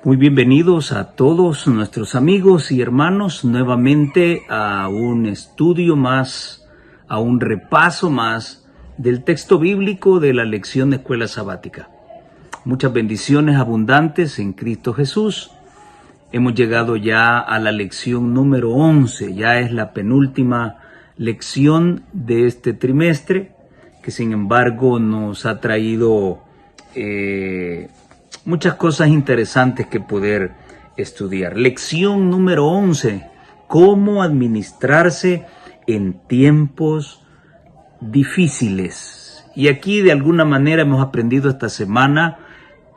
Muy bienvenidos a todos nuestros amigos y hermanos nuevamente a un estudio más, a un repaso más del texto bíblico de la lección de Escuela Sabática. Muchas bendiciones abundantes en Cristo Jesús. Hemos llegado ya a la lección número 11, ya es la penúltima lección de este trimestre, que sin embargo nos ha traído muchas cosas interesantes que poder estudiar. Lección número 11, cómo administrarse en tiempos difíciles. Y aquí de alguna manera hemos aprendido esta semana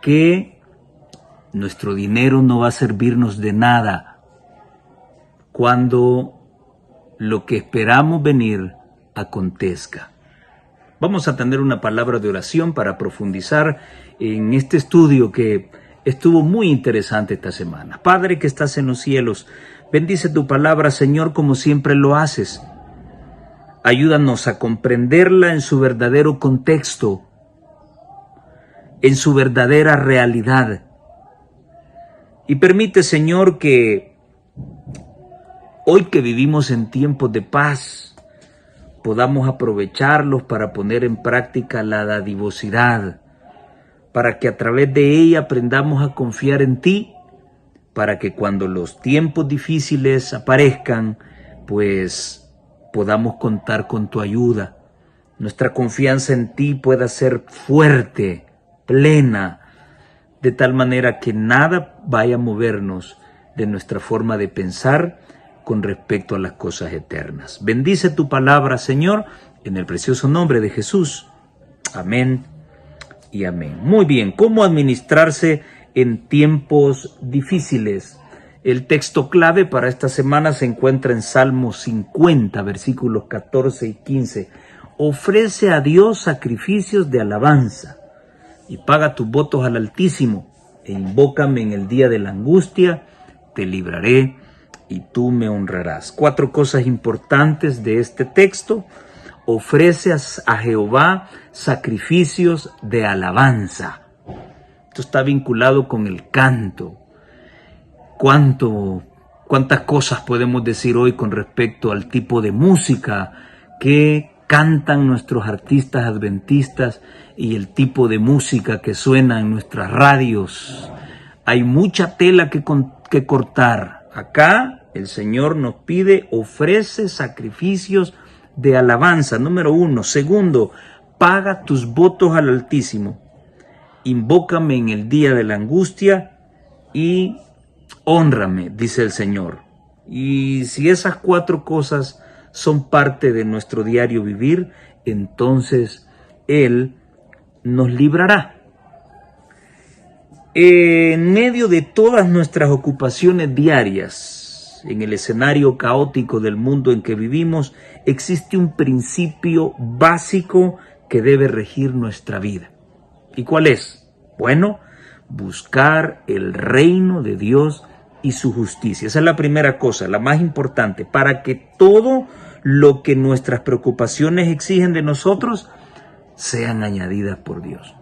que nuestro dinero no va a servirnos de nada cuando lo que esperamos venir acontezca. Vamos a tener una palabra de oración para profundizar en este estudio que estuvo muy interesante esta semana. Padre que estás en los cielos, bendice tu palabra, Señor, como siempre lo haces. Ayúdanos a comprenderla en su verdadero contexto, en su verdadera realidad. Y permite, Señor, que hoy que vivimos en tiempos de paz, podamos aprovecharlos para poner en práctica la dadivosidad, para que a través de ella aprendamos a confiar en ti, para que cuando los tiempos difíciles aparezcan, pues podamos contar con tu ayuda. Nuestra confianza en ti pueda ser fuerte, plena, de tal manera que nada vaya a movernos de nuestra forma de pensar con respecto a las cosas eternas. Bendice tu palabra, Señor, en el precioso nombre de Jesús. Amén y amén. Muy bien, ¿cómo administrarse en tiempos difíciles? El texto clave para esta semana se encuentra en Salmo 50, versículos 14 y 15. Ofrece a Dios sacrificios de alabanza y paga tus votos al Altísimo e invócame en el día de la angustia, te libraré y tú me honrarás. 4 cosas importantes de este texto. Ofrece a Jehová sacrificios de alabanza. Esto está vinculado con el canto. ¿Cuántas cosas podemos decir hoy con respecto al tipo de música que cantan nuestros artistas adventistas y el tipo de música que suena en nuestras radios? Hay mucha tela que cortar. Acá el Señor nos pide, ofrece sacrificios de alabanza, número 1. Segundo, paga tus votos al Altísimo. Invócame en el día de la angustia y hónrame, dice el Señor. Y si esas 4 cosas son parte de nuestro diario vivir, entonces Él nos librará. En medio de todas nuestras ocupaciones diarias, en el escenario caótico del mundo en que vivimos, existe un principio básico que debe regir nuestra vida. ¿Y cuál es? Bueno, buscar el reino de Dios y su justicia. Esa es la primera cosa, la más importante, para que todo lo que nuestras preocupaciones exigen de nosotros sean añadidas por Dios.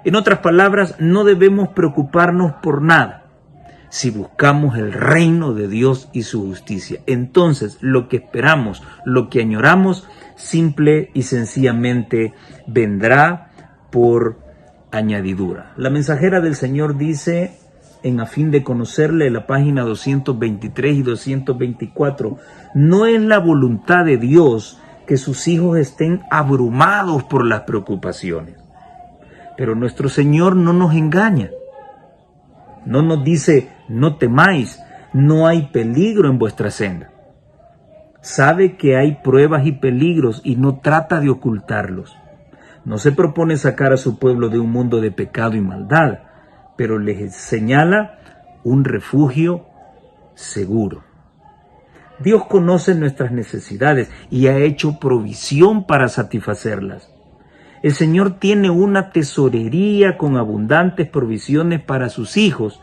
En otras palabras, no debemos preocuparnos por nada si buscamos el reino de Dios y su justicia. Entonces, lo que esperamos, lo que añoramos, simple y sencillamente vendrá por añadidura. La mensajera del Señor dice, en A fin de conocerle, la página 223 y 224, no es la voluntad de Dios que sus hijos estén abrumados por las preocupaciones. Pero nuestro Señor no nos engaña. No nos dice, no temáis, no hay peligro en vuestra senda. Sabe que hay pruebas y peligros y no trata de ocultarlos. No se propone sacar a su pueblo de un mundo de pecado y maldad, pero les señala un refugio seguro. Dios conoce nuestras necesidades y ha hecho provisión para satisfacerlas. El Señor tiene una tesorería con abundantes provisiones para sus hijos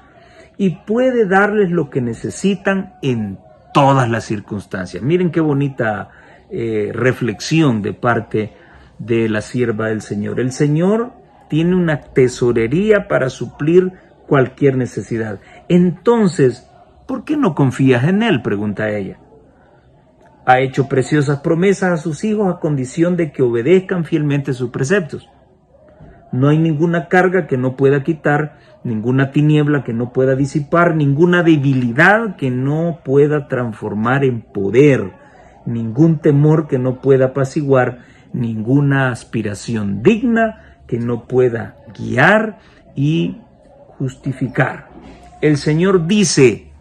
y puede darles lo que necesitan en todas las circunstancias. Miren qué bonita reflexión de parte de la sierva del Señor. El Señor tiene una tesorería para suplir cualquier necesidad. Entonces, ¿por qué no confías en Él?, pregunta ella. Ha hecho preciosas promesas a sus hijos a condición de que obedezcan fielmente sus preceptos. No hay ninguna carga que no pueda quitar, ninguna tiniebla que no pueda disipar, ninguna debilidad que no pueda transformar en poder, ningún temor que no pueda apaciguar, ninguna aspiración digna que no pueda guiar y justificar. El Señor dice,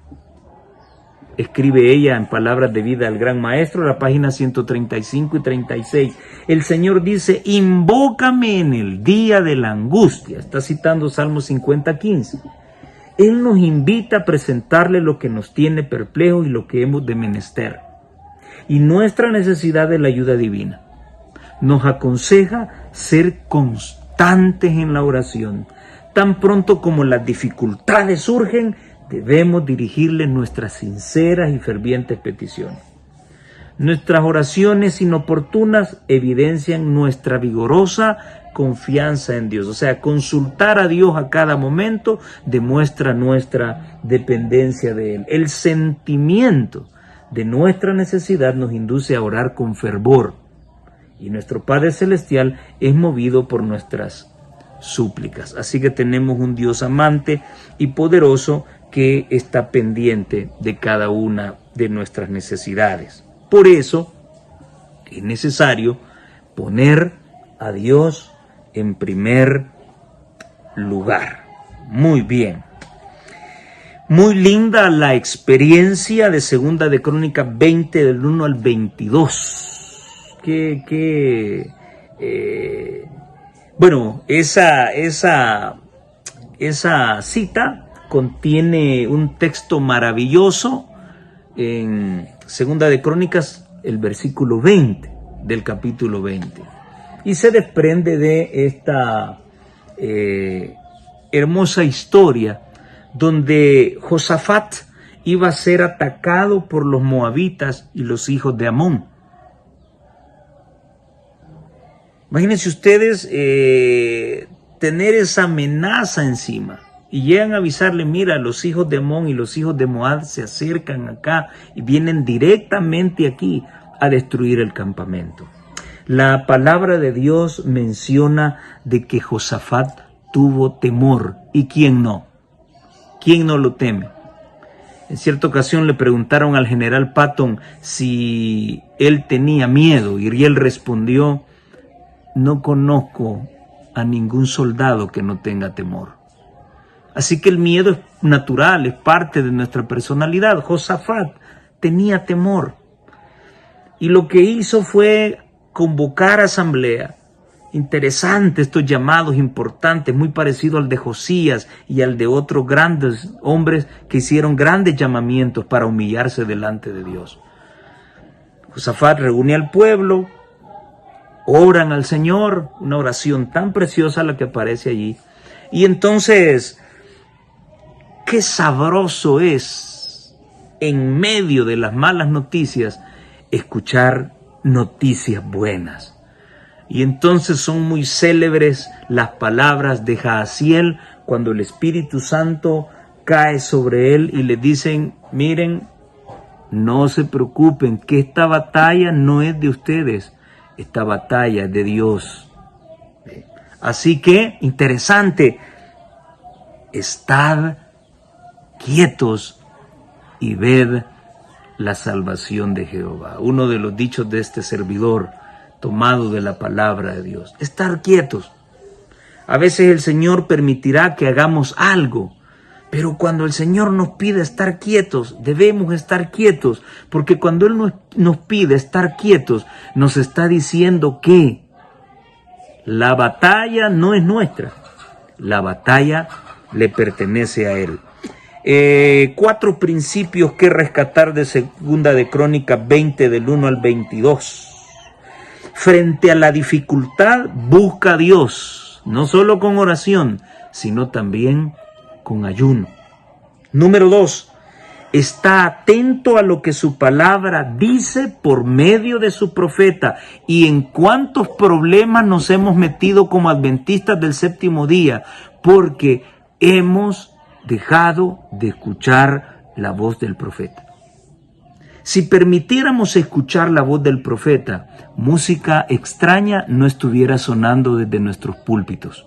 escribe ella en Palabras de Vida al Gran Maestro, la página 135 y 36. El Señor dice, invócame en el día de la angustia. Está citando Salmo 50:15. Él nos invita a presentarle lo que nos tiene perplejos y lo que hemos de menester. Y nuestra necesidad de la ayuda divina. Nos aconseja ser constantes en la oración. Tan pronto como las dificultades surgen, debemos dirigirle nuestras sinceras y fervientes peticiones. Nuestras oraciones inoportunas evidencian nuestra vigorosa confianza en Dios. O sea, consultar a Dios a cada momento demuestra nuestra dependencia de Él. El sentimiento de nuestra necesidad nos induce a orar con fervor. Y nuestro Padre Celestial es movido por nuestras súplicas. Así que tenemos un Dios amante y poderoso que está pendiente de cada una de nuestras necesidades. Por eso es necesario poner a Dios en primer lugar. Muy bien. Muy linda la experiencia de Segunda de Crónicas 20 del 1 al 22. Bueno, esa cita contiene un texto maravilloso en Segunda de Crónicas, el versículo 20 del capítulo 20. Y se desprende de esta hermosa historia donde Josafat iba a ser atacado por los moabitas y los hijos de Amón. Imagínense ustedes tener esa amenaza encima y llegan a avisarle, mira, los hijos de Amón y los hijos de Moab se acercan acá y vienen directamente aquí a destruir el campamento. La palabra de Dios menciona de que Josafat tuvo temor. ¿Y quién no? ¿Quién no lo teme? En cierta ocasión le preguntaron al general Patton si él tenía miedo y él respondió, no conozco a ningún soldado que no tenga temor. Así que el miedo es natural, es parte de nuestra personalidad. Josafat tenía temor. Y lo que hizo fue convocar asamblea. Interesante estos llamados importantes, muy parecido al de Josías y al de otros grandes hombres que hicieron grandes llamamientos para humillarse delante de Dios. Josafat reúne al pueblo, oran al Señor, una oración tan preciosa la que aparece allí. Y entonces, qué sabroso es, en medio de las malas noticias, escuchar noticias buenas. Y entonces son muy célebres las palabras de Jaasiel cuando el Espíritu Santo cae sobre él y le dicen, miren, no se preocupen, que esta batalla no es de ustedes. Esta batalla es de Dios. Así que, interesante, estad quietos y ved la salvación de Jehová. Uno de los dichos de este servidor, tomado de la palabra de Dios. Estar quietos. A veces el Señor permitirá que hagamos algo, pero cuando el Señor nos pide estar quietos, debemos estar quietos, porque cuando Él nos pide estar quietos, nos está diciendo que la batalla no es nuestra, la batalla le pertenece a Él. 4 principios que rescatar de Segunda de Crónicas 20 del 1 al 22. Frente a la dificultad, busca a Dios, no solo con oración, sino también con ayuno. Número 2, está atento a lo que su palabra dice por medio de su profeta. Y en cuántos problemas nos hemos metido como adventistas del séptimo día, porque hemos dejado de escuchar la voz del profeta. Si permitiéramos escuchar la voz del profeta, música extraña no estuviera sonando desde nuestros púlpitos.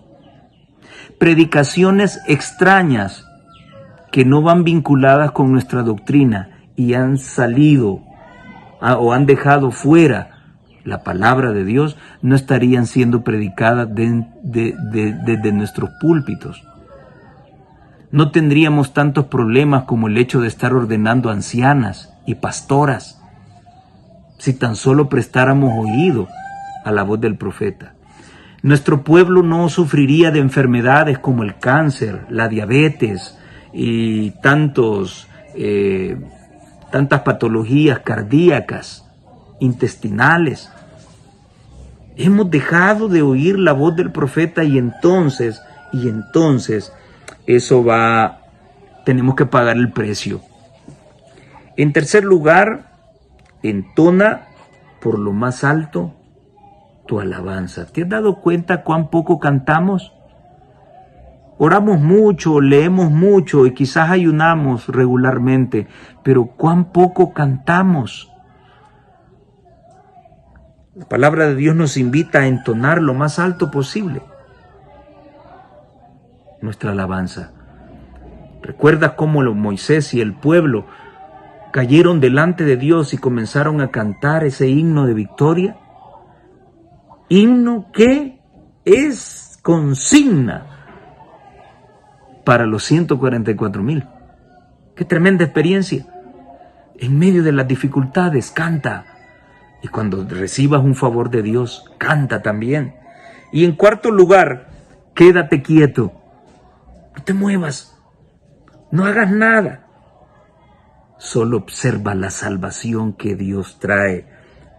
Predicaciones extrañas que no van vinculadas con nuestra doctrina y han salido o han dejado fuera la palabra de Dios, no estarían siendo predicadas desde nuestros púlpitos. No tendríamos tantos problemas como el hecho de estar ordenando ancianas y pastoras si tan solo prestáramos oído a la voz del profeta. Nuestro pueblo no sufriría de enfermedades como el cáncer, la diabetes y tantas patologías cardíacas, intestinales. Hemos dejado de oír la voz del profeta y entonces tenemos que pagar el precio. En tercer lugar, entona por lo más alto tu alabanza. ¿Te has dado cuenta cuán poco cantamos? Oramos mucho, leemos mucho y quizás ayunamos regularmente, pero cuán poco cantamos. La palabra de Dios nos invita a entonar lo más alto posible nuestra alabanza. ¿Recuerdas cómo Moisés y el pueblo cayeron delante de Dios y comenzaron a cantar ese himno de victoria? Himno que es consigna para los 144,000. ¡Qué tremenda experiencia! En medio de las dificultades, canta. Y cuando recibas un favor de Dios, canta también. Y en cuarto lugar, quédate quieto. No te muevas. No hagas nada. Solo observa la salvación que Dios trae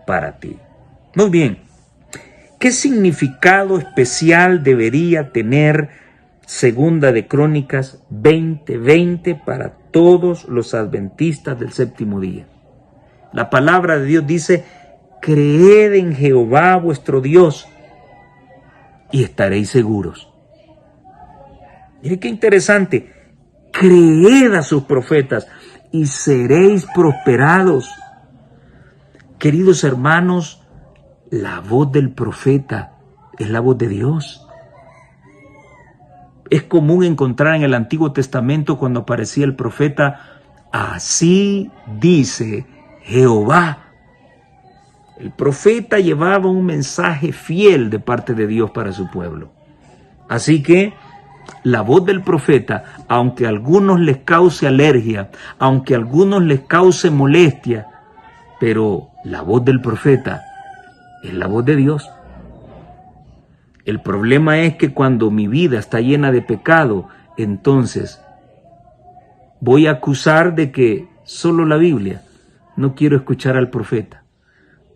para ti. Muy bien. ¿Qué significado especial debería tener Segunda de Crónicas 20:20 para todos los adventistas del séptimo día? La palabra de Dios dice: creed en Jehová vuestro Dios y estaréis seguros. Mire qué interesante. Creed a sus profetas y seréis prosperados. Queridos hermanos, la voz del profeta es la voz de Dios. Es común encontrar en el Antiguo Testamento cuando aparecía el profeta: así dice Jehová. El profeta llevaba un mensaje fiel de parte de Dios para su pueblo. Así que la voz del profeta, aunque a algunos les cause alergia, aunque a algunos les cause molestia, pero la voz del profeta es la voz de Dios. El problema es que cuando mi vida está llena de pecado, entonces voy a acusar de que solo la Biblia. No quiero escuchar al profeta.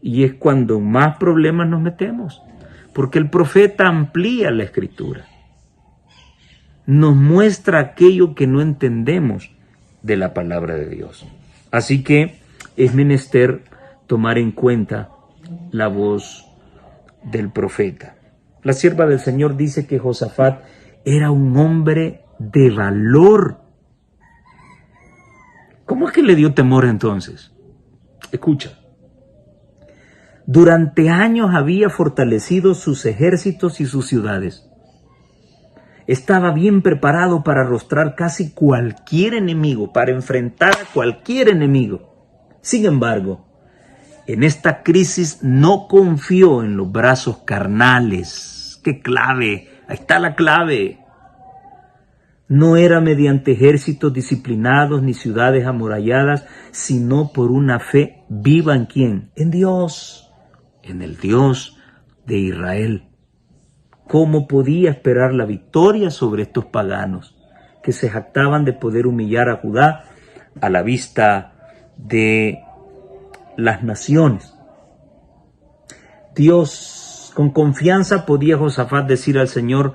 Y es cuando más problemas nos metemos, porque el profeta amplía la escritura. Nos muestra aquello que no entendemos de la palabra de Dios. Así que es menester tomar en cuenta la voz del profeta. La sierva del Señor dice que Josafat era un hombre de valor. ¿Cómo es que le dio temor entonces? Escucha. Durante años había fortalecido sus ejércitos y sus ciudades. Estaba bien preparado para arrostrar casi cualquier enemigo, para enfrentar a cualquier enemigo. Sin embargo, en esta crisis no confió en los brazos carnales. ¡Qué clave! Ahí está la clave. No era mediante ejércitos disciplinados ni ciudades amuralladas, sino por una fe viva ¿en quién? En Dios, en el Dios de Israel. ¿Cómo podía esperar la victoria sobre estos paganos que se jactaban de poder humillar a Judá a la vista de las naciones? Dios, con confianza podía Josafat decir al Señor: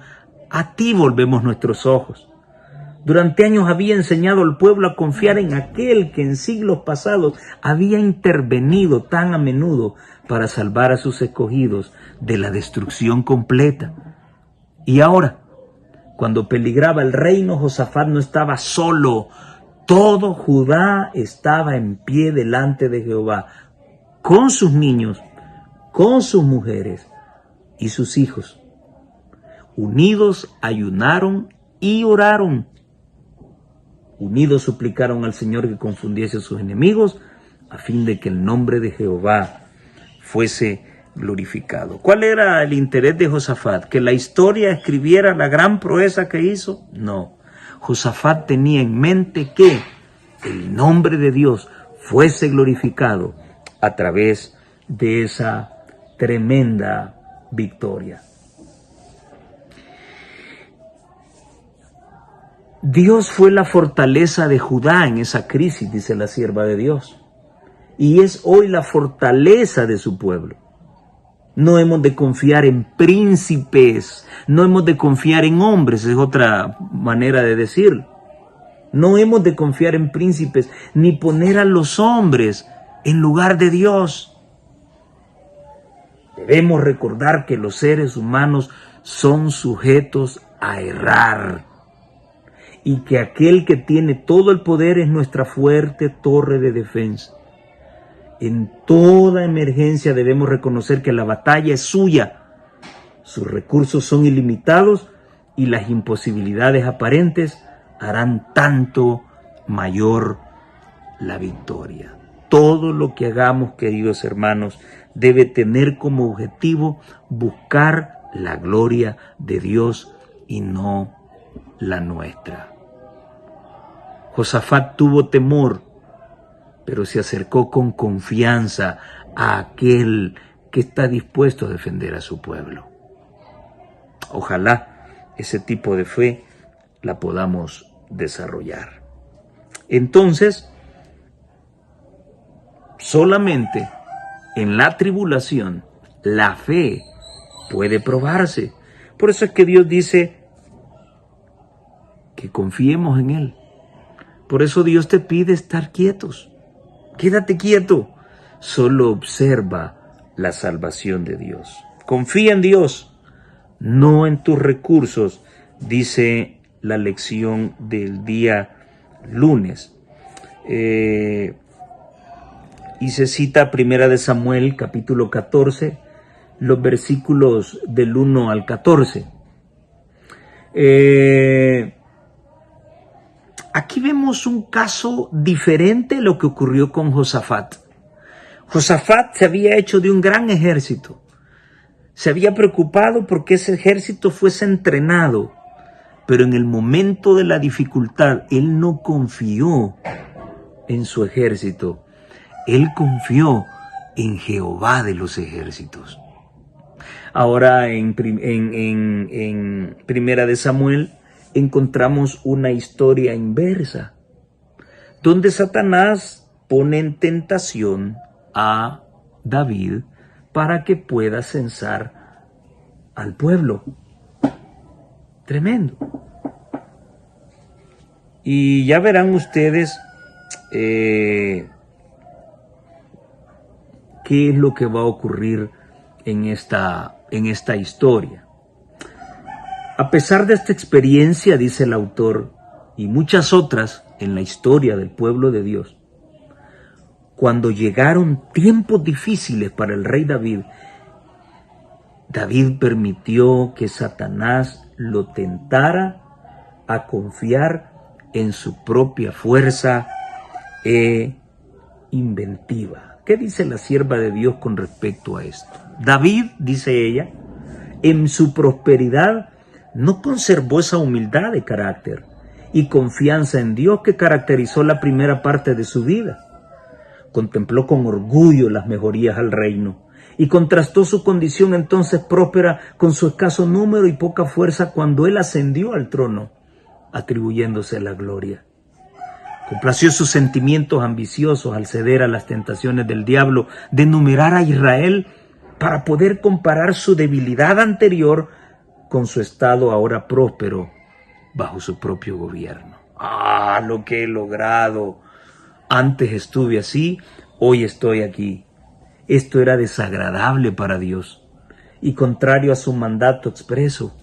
a ti volvemos nuestros ojos. Durante años había enseñado al pueblo a confiar en aquel que en siglos pasados había intervenido tan a menudo para salvar a sus escogidos de la destrucción completa. Y ahora, Cuando peligraba el reino, Josafat no estaba solo. Todo Judá estaba en pie delante de Jehová, con sus niños, con sus mujeres y sus hijos. Unidos ayunaron y oraron. Unidos suplicaron al Señor que confundiese a sus enemigos, a fin de que el nombre de Jehová fuese glorificado. ¿Cuál era el interés de Josafat? ¿Que la historia escribiera la gran proeza que hizo? No. Josafat tenía en mente que el nombre de Dios fuese glorificado a través de esa tremenda victoria. Dios fue la fortaleza de Judá en esa crisis, dice la sierva de Dios, y es hoy la fortaleza de su pueblo. No hemos de confiar en príncipes, no hemos de confiar en hombres, es otra manera de decirlo. No hemos de confiar en príncipes, ni poner a los hombres en lugar de Dios. Debemos recordar que los seres humanos son sujetos a errar, y que aquel que tiene todo el poder es nuestra fuerte torre de defensa. En toda emergencia debemos reconocer que la batalla es suya. Sus recursos son ilimitados y las imposibilidades aparentes harán tanto mayor la victoria. Todo lo que hagamos, queridos hermanos, debe tener como objetivo buscar la gloria de Dios y no la nuestra. Josafat tuvo temor, pero se acercó con confianza a aquel que está dispuesto a defender a su pueblo. Ojalá ese tipo de fe la podamos desarrollar. Entonces, solamente en la tribulación la fe puede probarse. Por eso es que Dios dice que confiemos en Él. Por eso Dios te pide estar quietos. Quédate quieto. Solo observa la salvación de Dios. Confía en Dios, no en tus recursos, dice la lección del día lunes. Y se cita Primera de Samuel, capítulo 14, los versículos del 1 al 14. Aquí vemos un caso diferente a lo que ocurrió con Josafat. Josafat se había hecho de un gran ejército. Se había preocupado porque ese ejército fuese entrenado. Pero en el momento de la dificultad, él no confió en su ejército. Él confió en Jehová de los ejércitos. Ahora en Primera de Samuel encontramos una historia inversa, donde Satanás pone en tentación a David para que pueda censar al pueblo. Tremendo. Y ya verán ustedes qué es lo que va a ocurrir en esta historia. A pesar de esta experiencia, dice el autor, y muchas otras en la historia del pueblo de Dios, cuando llegaron tiempos difíciles para el rey David, David permitió que Satanás lo tentara a confiar en su propia fuerza e inventiva. ¿Qué dice la sierva de Dios con respecto a esto? David, dice ella, en su prosperidad no conservó esa humildad de carácter y confianza en Dios que caracterizó la primera parte de su vida. Contempló con orgullo las mejorías al reino y contrastó su condición entonces próspera con su escaso número y poca fuerza cuando él ascendió al trono, atribuyéndose la gloria. Complació sus sentimientos ambiciosos al ceder a las tentaciones del diablo de enumerar a Israel para poder comparar su debilidad anterior con su estado ahora próspero bajo su propio gobierno. Lo que he logrado. Antes estuve así, hoy estoy aquí. Esto era desagradable para Dios y contrario a su mandato expreso.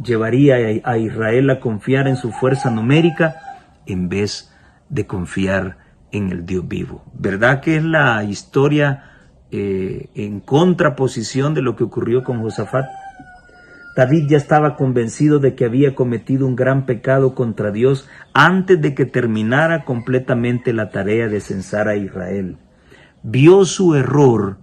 llevaría a Israel a confiar en su fuerza numérica en vez de confiar en el Dios vivo. ¿Verdad que es la historia en contraposición de lo que ocurrió con Josafat? David ya estaba convencido de que había cometido un gran pecado contra Dios antes de que terminara completamente la tarea de censar a Israel. Vio su error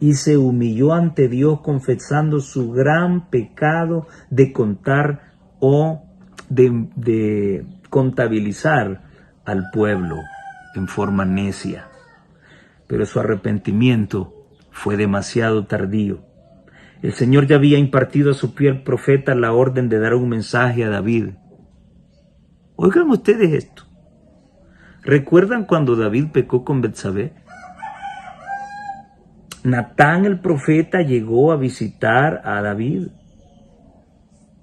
y se humilló ante Dios confesando su gran pecado de contar o de contabilizar al pueblo en forma necia. Pero su arrepentimiento fue demasiado tardío. El Señor ya había impartido a su fiel profeta la orden de dar un mensaje a David. Oigan ustedes esto. ¿Recuerdan cuando David pecó con Betsabé? Natán el profeta llegó a visitar a David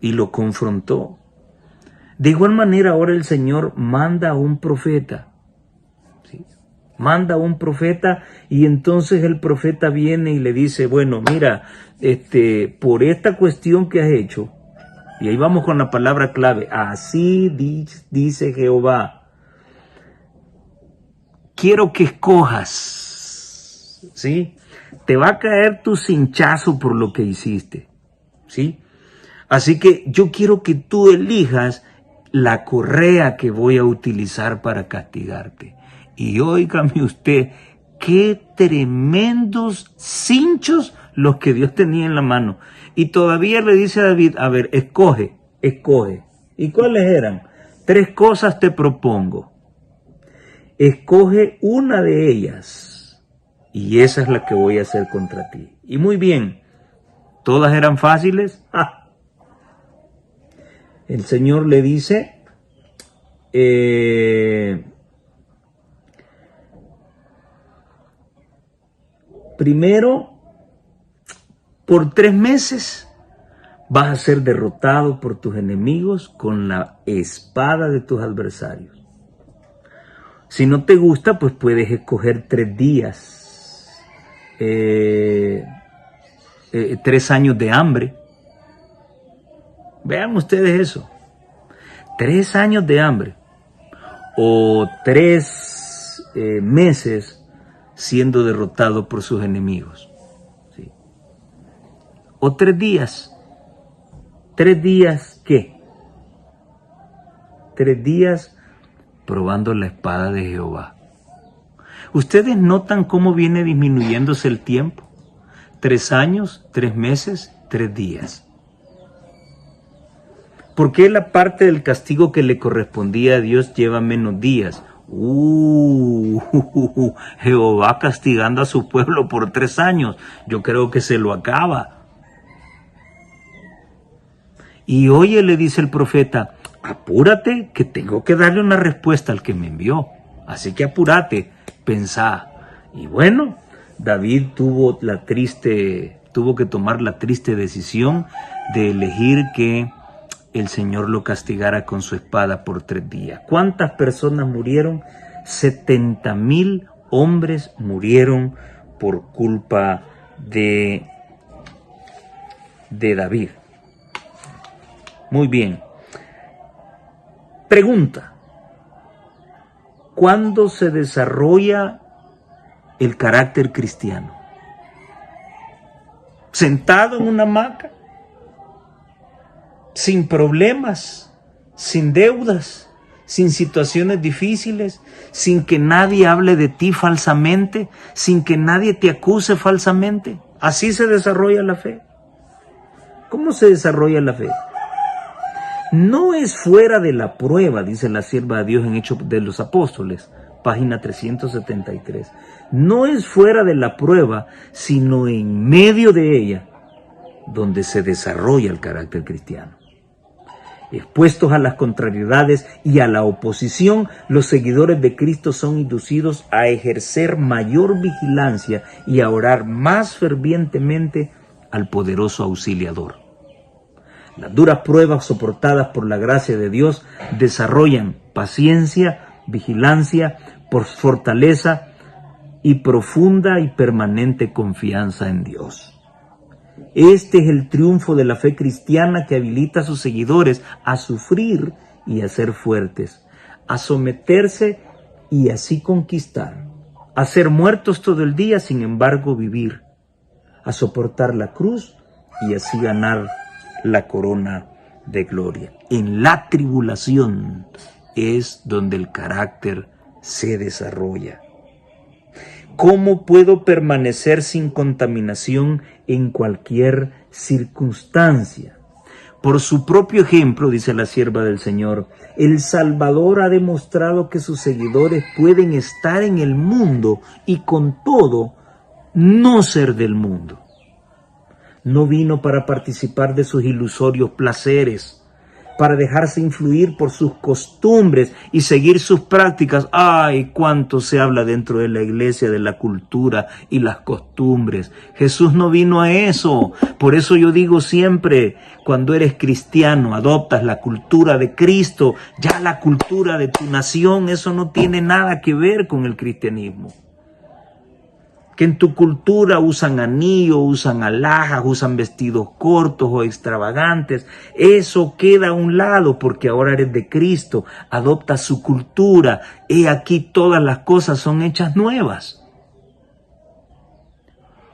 y lo confrontó. De igual manera ahora el Señor manda a un profeta. ¿Sí? Manda a un profeta y entonces el profeta viene y le dice, bueno, mira, por esta cuestión que has hecho, y ahí vamos con la palabra clave, así dice Jehová, quiero que escojas, ¿sí? Te va a caer tu cinchazo por lo que hiciste, ¿sí? Así que yo quiero que tú elijas la correa que voy a utilizar para castigarte. Y óigame usted, qué tremendos cinchos los que Dios tenía en la mano. Y todavía le dice a David, a ver, escoge. ¿Y cuáles eran? 3 cosas te propongo. Escoge una de ellas y esa es la que voy a hacer contra ti. Y muy bien, ¿todas eran fáciles? El Señor le dice, primero, por 3 meses vas a ser derrotado por tus enemigos con la espada de tus adversarios. Si no te gusta, pues puedes escoger 3 días, 3 años de hambre. Vean ustedes eso. 3 años de hambre o 3 meses siendo derrotado por sus enemigos. ¿Sí? O 3 días. 3 días, ¿qué? 3 días probando la espada de Jehová. ¿Ustedes notan cómo viene disminuyéndose el tiempo? 3 años, 3 meses, 3 días. ¿Por qué la parte del castigo que le correspondía a Dios lleva menos días? Jehová castigando a su pueblo por 3 años. Yo creo que se lo acaba. Y oye, le dice el profeta, apúrate que tengo que darle una respuesta al que me envió. Así que apúrate, pensá. Y bueno, David tuvo que tomar la triste decisión de elegir que el Señor lo castigara con su espada por 3 días. ¿Cuántas personas murieron? 70,000 hombres murieron por culpa de David. Muy bien. Pregunta. ¿Cuándo se desarrolla el carácter cristiano? ¿Sentado en una hamaca? Sin problemas, sin deudas, sin situaciones difíciles, sin que nadie hable de ti falsamente, sin que nadie te acuse falsamente. ¿Así se desarrolla la fe? ¿Cómo se desarrolla la fe? No es fuera de la prueba, dice la sierva de Dios en Hechos de los Apóstoles, página 373. No es fuera de la prueba, sino en medio de ella, donde se desarrolla el carácter cristiano. Expuestos a las contrariedades y a la oposición, los seguidores de Cristo son inducidos a ejercer mayor vigilancia y a orar más fervientemente al poderoso auxiliador. Las duras pruebas soportadas por la gracia de Dios desarrollan paciencia, vigilancia, por fortaleza y profunda y permanente confianza en Dios. Este es el triunfo de la fe cristiana que habilita a sus seguidores a sufrir y a ser fuertes, a someterse y así conquistar, a ser muertos todo el día, sin embargo vivir, a soportar la cruz y así ganar la corona de gloria. En la tribulación es donde el carácter se desarrolla. ¿Cómo puedo permanecer sin contaminación en cualquier circunstancia? Por su propio ejemplo, dice la sierva del Señor, el Salvador ha demostrado que sus seguidores pueden estar en el mundo y con todo no ser del mundo. No vino para participar de sus ilusorios placeres, para dejarse influir por sus costumbres y seguir sus prácticas. ¡Ay, cuánto se habla dentro de la iglesia de la cultura y las costumbres! Jesús no vino a eso. Por eso yo digo siempre, cuando eres cristiano, adoptas la cultura de Cristo, ya la cultura de tu nación, eso no tiene nada que ver con el cristianismo. Que en tu cultura usan anillos, usan alhajas, usan vestidos cortos o extravagantes. Eso queda a un lado porque ahora eres de Cristo, adopta su cultura. He aquí todas las cosas son hechas nuevas.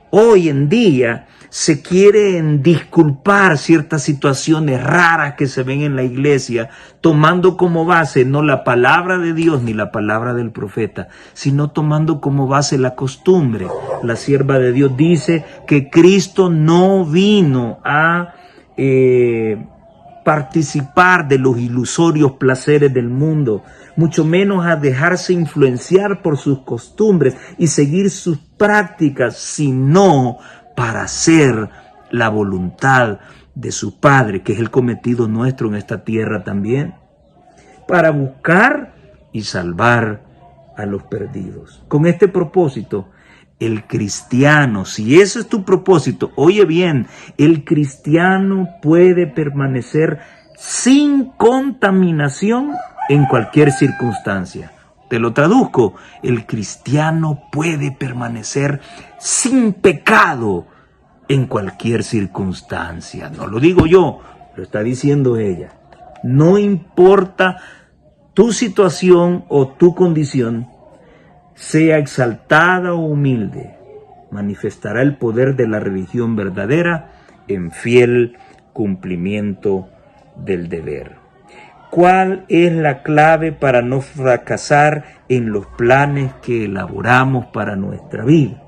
Hoy en día se quieren disculpar ciertas situaciones raras que se ven en la iglesia, tomando como base no la palabra de Dios ni la palabra del profeta, sino tomando como base la costumbre. La sierva de Dios dice que Cristo no vino a participar de los ilusorios placeres del mundo, mucho menos a dejarse influenciar por sus costumbres y seguir sus prácticas, sino para hacer la voluntad de su Padre, que es el cometido nuestro en esta tierra también, para buscar y salvar a los perdidos. Con este propósito, el cristiano, si ese es tu propósito, oye bien, el cristiano puede permanecer sin contaminación en cualquier circunstancia. Te lo traduzco, el cristiano puede permanecer sin pecado en cualquier circunstancia. No lo digo yo, lo está diciendo ella. No importa tu situación o tu condición, sea exaltada o humilde, manifestará el poder de la religión verdadera en fiel cumplimiento del deber. ¿Cuál es la clave para no fracasar en los planes que elaboramos para nuestra vida?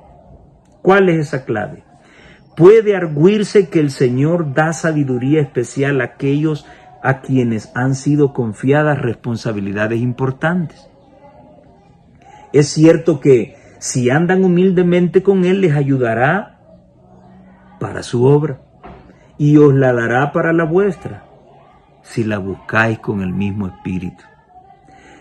¿Cuál es esa clave? Puede arguirse que el Señor da sabiduría especial a aquellos a quienes han sido confiadas responsabilidades importantes. Es cierto que si andan humildemente con Él, les ayudará para su obra y os la dará para la vuestra, si la buscáis con el mismo espíritu.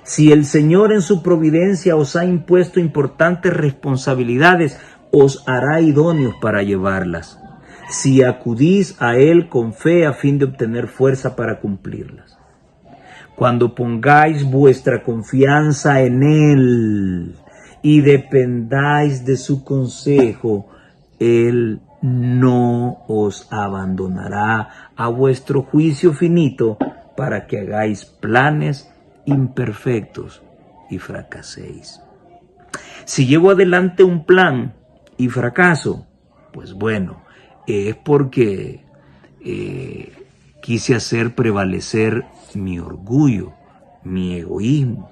Si el Señor en su providencia os ha impuesto importantes responsabilidades, os hará idóneos para llevarlas, si acudís a Él con fe a fin de obtener fuerza para cumplirlas. Cuando pongáis vuestra confianza en Él y dependáis de su consejo, Él no os abandonará a vuestro juicio finito para que hagáis planes imperfectos y fracaséis. Si llevo adelante un plan y fracaso, pues bueno, es porque quise hacer prevalecer mi orgullo, mi egoísmo.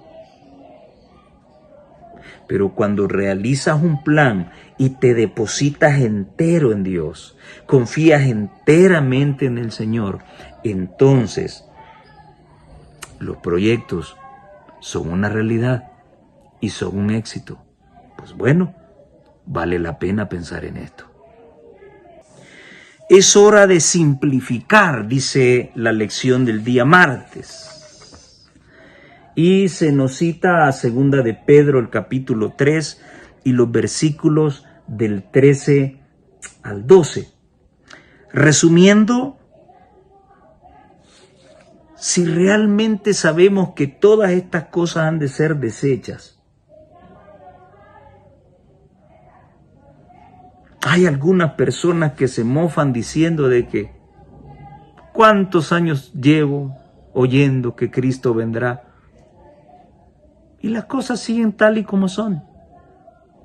Pero cuando realizas un plan y te depositas entero en Dios, confías enteramente en el Señor, entonces los proyectos son una realidad y son un éxito. Pues bueno, vale la pena pensar en esto. Es hora de simplificar, dice la lección del día martes. Y se nos cita a 2 de Pedro, el capítulo 3 y los versículos del 13 al 12. Resumiendo, si realmente sabemos que todas estas cosas han de ser deshechas, Hay algunas personas que se mofan diciendo de que ¿cuántos años llevo oyendo que Cristo vendrá? Y las cosas siguen tal y como son.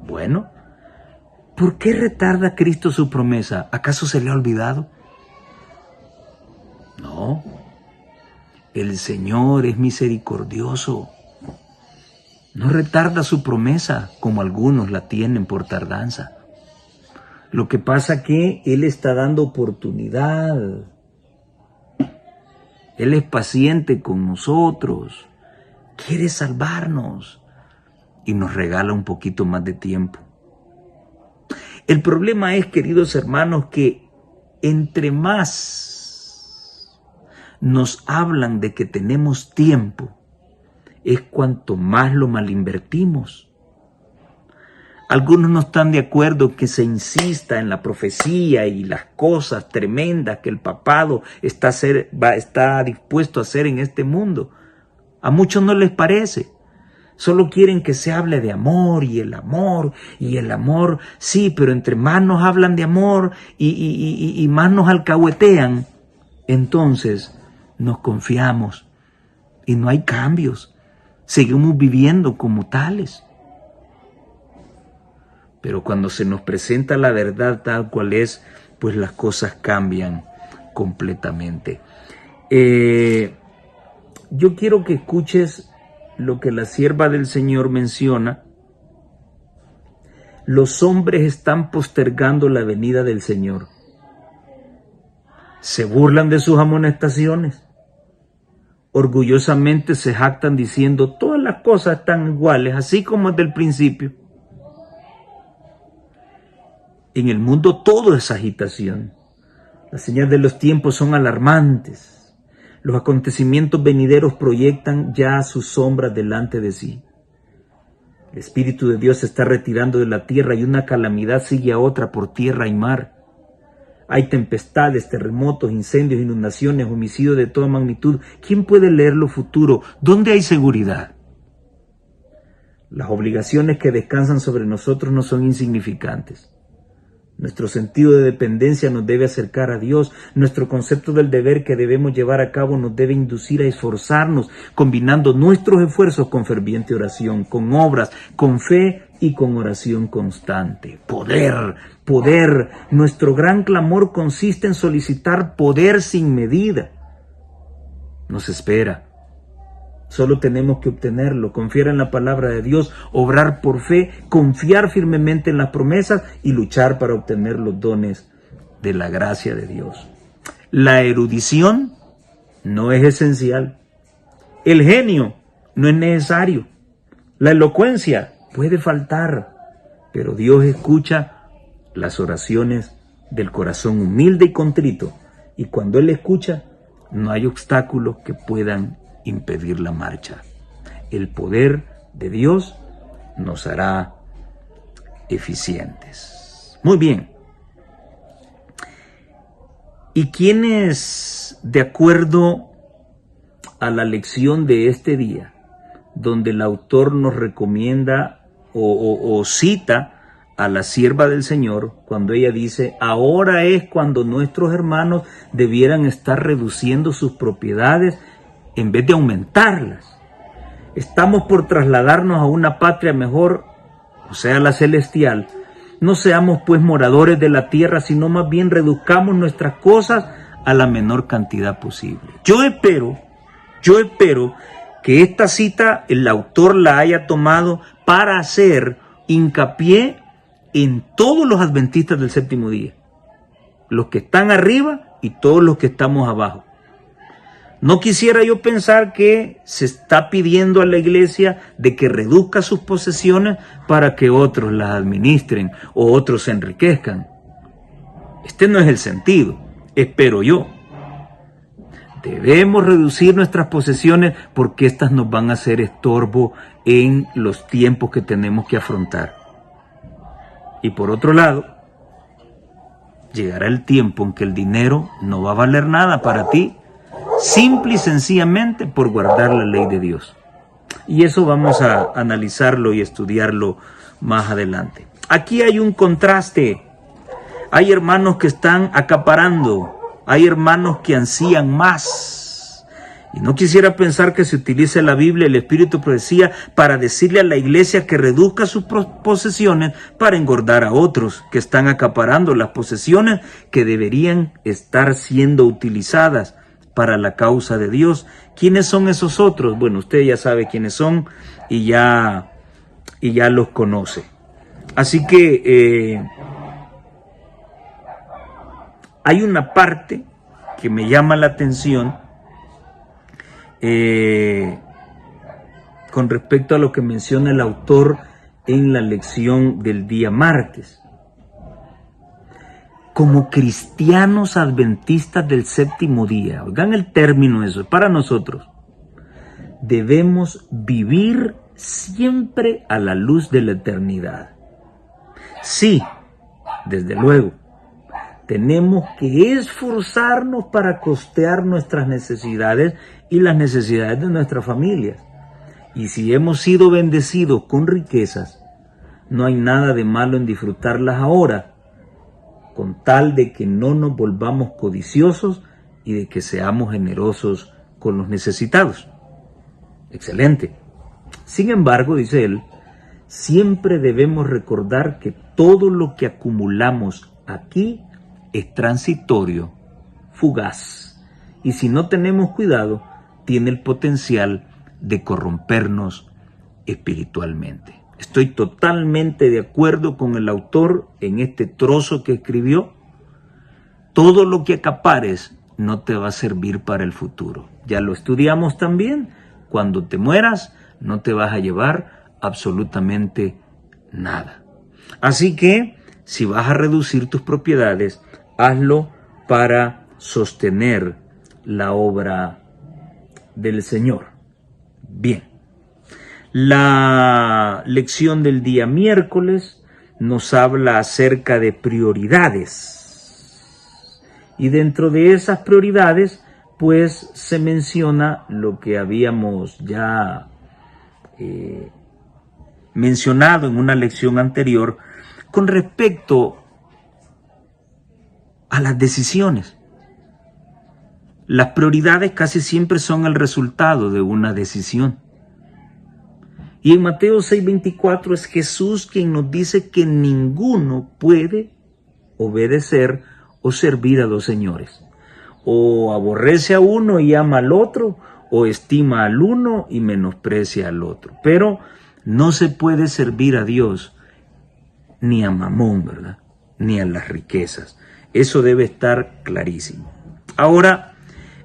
Bueno, ¿por qué retarda Cristo su promesa? ¿Acaso se le ha olvidado? No. El Señor es misericordioso. No retarda su promesa como algunos la tienen por tardanza. Lo que pasa es que Él está dando oportunidad. Él es paciente con nosotros. Quiere salvarnos y nos regala un poquito más de tiempo. El problema es, queridos hermanos, que entre más nos hablan de que tenemos tiempo, es cuanto más lo malinvertimos. Algunos no están de acuerdo que se insista en la profecía y las cosas tremendas que el papado está dispuesto a hacer en este mundo. A muchos no les parece. Solo quieren que se hable de amor y el amor y el amor. Sí, pero entre más nos hablan de amor y más nos alcahuetean, entonces nos confiamos y no hay cambios. Seguimos viviendo como tales. Pero cuando se nos presenta la verdad tal cual es, pues las cosas cambian completamente. Yo quiero que escuches lo que la sierva del Señor menciona. Los hombres están postergando la venida del Señor. Se burlan de sus amonestaciones. Orgullosamente se jactan diciendo todas las cosas están iguales, así como desde el principio. En el mundo todo es agitación. Las señales de los tiempos son alarmantes. Los acontecimientos venideros proyectan ya sus sombras delante de sí. El Espíritu de Dios se está retirando de la tierra y una calamidad sigue a otra por tierra y mar. Hay tempestades, terremotos, incendios, inundaciones, homicidios de toda magnitud. ¿Quién puede leer lo futuro? ¿Dónde hay seguridad? Las obligaciones que descansan sobre nosotros no son insignificantes. Nuestro sentido de dependencia nos debe acercar a Dios. Nuestro concepto del deber que debemos llevar a cabo nos debe inducir a esforzarnos, combinando nuestros esfuerzos con ferviente oración, con obras, con fe y con oración constante. Poder. Nuestro gran clamor consiste en solicitar poder sin medida. Nos espera. Solo tenemos que obtenerlo, confiar en la palabra de Dios, obrar por fe, confiar firmemente en las promesas y luchar para obtener los dones de la gracia de Dios. La erudición no es esencial. El genio no es necesario. La elocuencia puede faltar, pero Dios escucha las oraciones del corazón humilde y contrito, y cuando Él escucha, no hay obstáculos que puedan impedir la marcha. El poder de Dios nos hará eficientes. Muy bien. ¿Y quiénes, de acuerdo a la lección de este día, donde el autor nos recomienda o cita a la sierva del Señor cuando ella dice, ahora es cuando nuestros hermanos debieran estar reduciendo sus propiedades en vez de aumentarlas? Estamos por trasladarnos a una patria mejor, o sea, la celestial. No seamos pues moradores de la tierra, sino más bien reduzcamos nuestras cosas a la menor cantidad posible. Yo espero que esta cita el autor la haya tomado para hacer hincapié en todos los adventistas del séptimo día, los que están arriba y todos los que estamos abajo. No quisiera yo pensar que se está pidiendo a la iglesia de que reduzca sus posesiones para que otros las administren o otros se enriquezcan. Este no es el sentido, espero yo. Debemos reducir nuestras posesiones porque éstas nos van a hacer estorbo en los tiempos que tenemos que afrontar. Y por otro lado, llegará el tiempo en que el dinero no va a valer nada para ti, simple y sencillamente por guardar la ley de Dios. Y eso vamos a analizarlo y estudiarlo más adelante. Aquí hay un contraste Hay hermanos que están acaparando, hay hermanos que ansían más. Y no quisiera pensar que se utilice la Biblia, el Espíritu de Profecía, para decirle a la iglesia que reduzca sus posesiones para engordar a otros que están acaparando las posesiones que deberían estar siendo utilizadas para la causa de Dios. ¿Quiénes son esos otros? Bueno, usted ya sabe quiénes son y ya los conoce. Así que hay una parte que me llama la atención con respecto a lo que menciona el autor en la lección del día martes. Como cristianos adventistas del séptimo día, oigan el término eso, para nosotros, debemos vivir siempre a la luz de la eternidad. Sí, desde luego, tenemos que esforzarnos para costear nuestras necesidades y las necesidades de nuestras familias. Y si hemos sido bendecidos con riquezas, no hay nada de malo en disfrutarlas ahora, con tal de que no nos volvamos codiciosos y de que seamos generosos con los necesitados. Excelente. Sin embargo, dice él, siempre debemos recordar que todo lo que acumulamos aquí es transitorio, fugaz, y si no tenemos cuidado, tiene el potencial de corrompernos espiritualmente. Estoy totalmente de acuerdo con el autor en este trozo que escribió. Todo lo que acapares no te va a servir para el futuro. Ya lo estudiamos también. Cuando te mueras, no te vas a llevar absolutamente nada. Así que, si vas a reducir tus propiedades, hazlo para sostener la obra del Señor. Bien. La lección del día miércoles nos habla acerca de prioridades. Y dentro de esas prioridades, pues se menciona lo que habíamos ya mencionado en una lección anterior con respecto a las decisiones. Las prioridades casi siempre son el resultado de una decisión. Y en Mateo 6:24 es Jesús quien nos dice que ninguno puede obedecer o servir a dos señores. O aborrece a uno y ama al otro, o estima al uno y menosprecia al otro. Pero no se puede servir a Dios ni a Mamón, ¿verdad? Ni a las riquezas. Eso debe estar clarísimo. Ahora,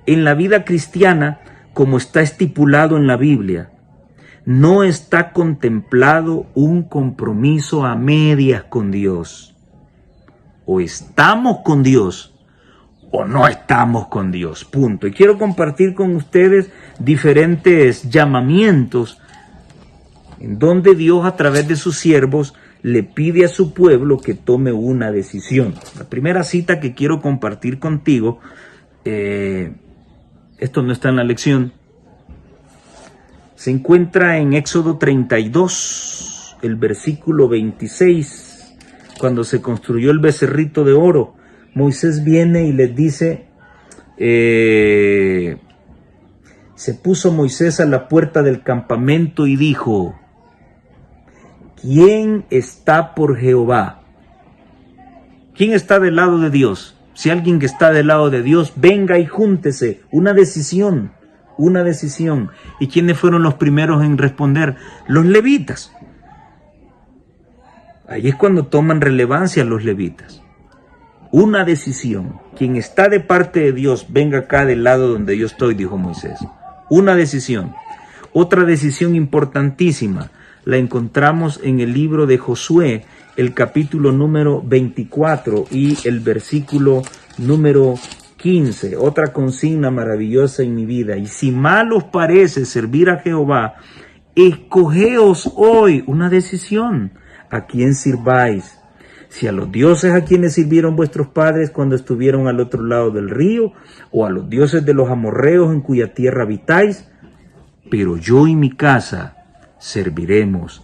en la vida cristiana, como está estipulado en la Biblia, no está contemplado un compromiso a medias con Dios. O estamos con Dios o no estamos con Dios, punto. Y quiero compartir con ustedes diferentes llamamientos en donde Dios a través de sus siervos le pide a su pueblo que tome una decisión. La primera cita que quiero compartir contigo, esto no está en la lección, se encuentra en Éxodo 32, el versículo 26, cuando se construyó el becerrito de oro. Moisés viene y les dice, se puso Moisés a la puerta del campamento y dijo, ¿quién está por Jehová? ¿Quién está del lado de Dios? Si alguien que está del lado de Dios, venga y júntese. Una decisión. ¿Y quiénes fueron los primeros en responder? Los levitas. Ahí es cuando toman relevancia los levitas. Una decisión. Quien está de parte de Dios, venga acá del lado donde yo estoy, dijo Moisés. Una decisión. Otra decisión importantísima la encontramos en el libro de Josué, el capítulo número 24 y el versículo número 15. Otra consigna maravillosa en mi vida. Y si mal os parece servir a Jehová, escogeos hoy una decisión. ¿A quién sirváis? Si a los dioses a quienes sirvieron vuestros padres cuando estuvieron al otro lado del río, o a los dioses de los amorreos en cuya tierra habitáis, pero yo y mi casa serviremos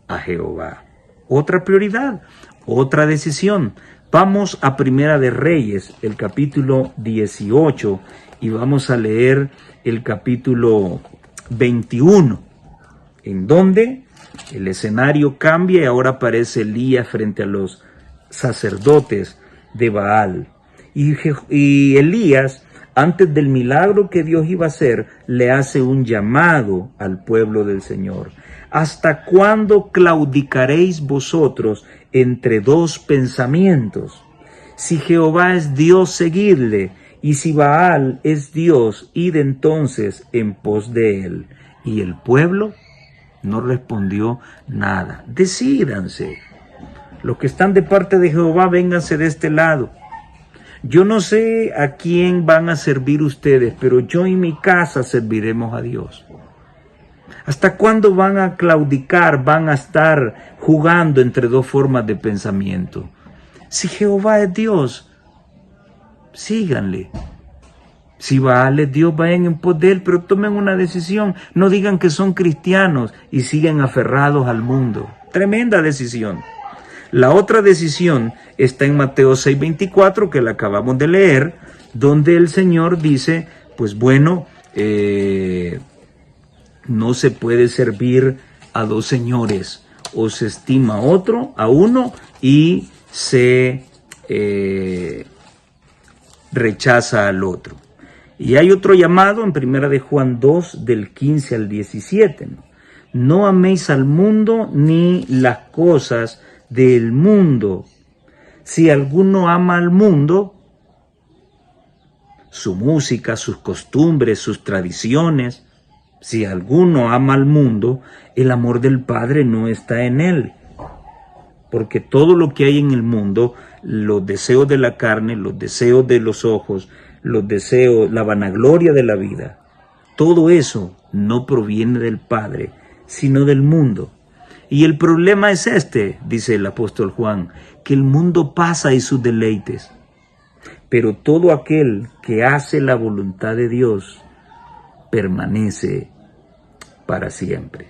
a Jehová. Otra prioridad, otra decisión. Vamos a Primera de Reyes, el capítulo 18, y vamos a leer el capítulo 21, en donde el escenario cambia y ahora aparece Elías frente a los sacerdotes de Baal. Y Elías, antes del milagro que Dios iba a hacer, le hace un llamado al pueblo del Señor. ¿Hasta cuándo claudicaréis vosotros entre dos pensamientos? Si Jehová es Dios, seguidle, y si Baal es Dios, id entonces en pos de él. Y el pueblo no respondió nada. Decídanse. Los que están de parte de Jehová, vénganse de este lado. Yo no sé a quién van a servir ustedes, pero yo y mi casa serviremos a Dios. ¿Hasta cuándo van a claudicar, van a estar jugando entre dos formas de pensamiento? Si Jehová es Dios, síganle. Si Baal es Dios, vayan en pos de él, pero tomen una decisión. No digan que son cristianos y siguen aferrados al mundo. Tremenda decisión. La otra decisión está en Mateo 6:24, que la acabamos de leer, donde el Señor dice, pues bueno, no se puede servir a dos señores, o se estima a uno y se rechaza al otro. Y hay otro llamado en Primera de Juan 2, del 15 al 17. No améis al mundo ni las cosas del mundo. Si alguno ama al mundo, su música, sus costumbres, sus tradiciones, si alguno ama al mundo, el amor del Padre no está en él. Porque todo lo que hay en el mundo, los deseos de la carne, los deseos de los ojos, los deseos, la vanagloria de la vida, todo eso no proviene del Padre, sino del mundo. Y el problema es este, dice el apóstol Juan, que el mundo pasa y sus deleites, pero todo aquel que hace la voluntad de Dios permanece para siempre.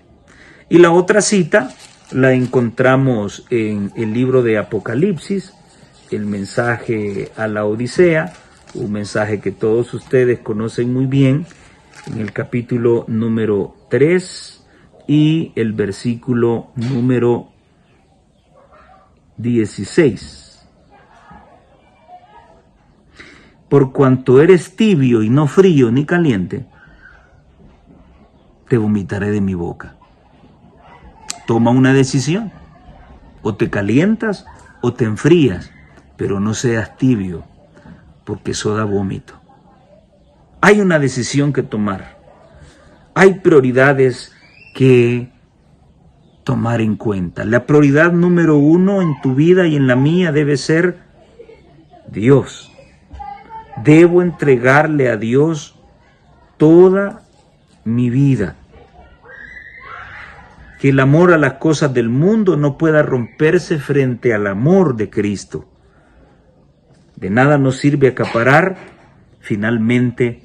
Y la otra cita la encontramos en el libro de Apocalipsis, el mensaje a la Odisea, un mensaje que todos ustedes conocen muy bien, en el capítulo número 3 y el versículo número 16. Por cuanto eres tibio y no frío ni caliente, te vomitaré de mi boca. Toma una decisión. O te calientas o te enfrías, pero no seas tibio, porque eso da vómito. Hay una decisión que tomar. Hay prioridades que tomar en cuenta. La prioridad número 1 en tu vida y en la mía debe ser Dios. Debo entregarle a Dios toda mi vida. Que el amor a las cosas del mundo no pueda romperse frente al amor de Cristo. De nada nos sirve acaparar, finalmente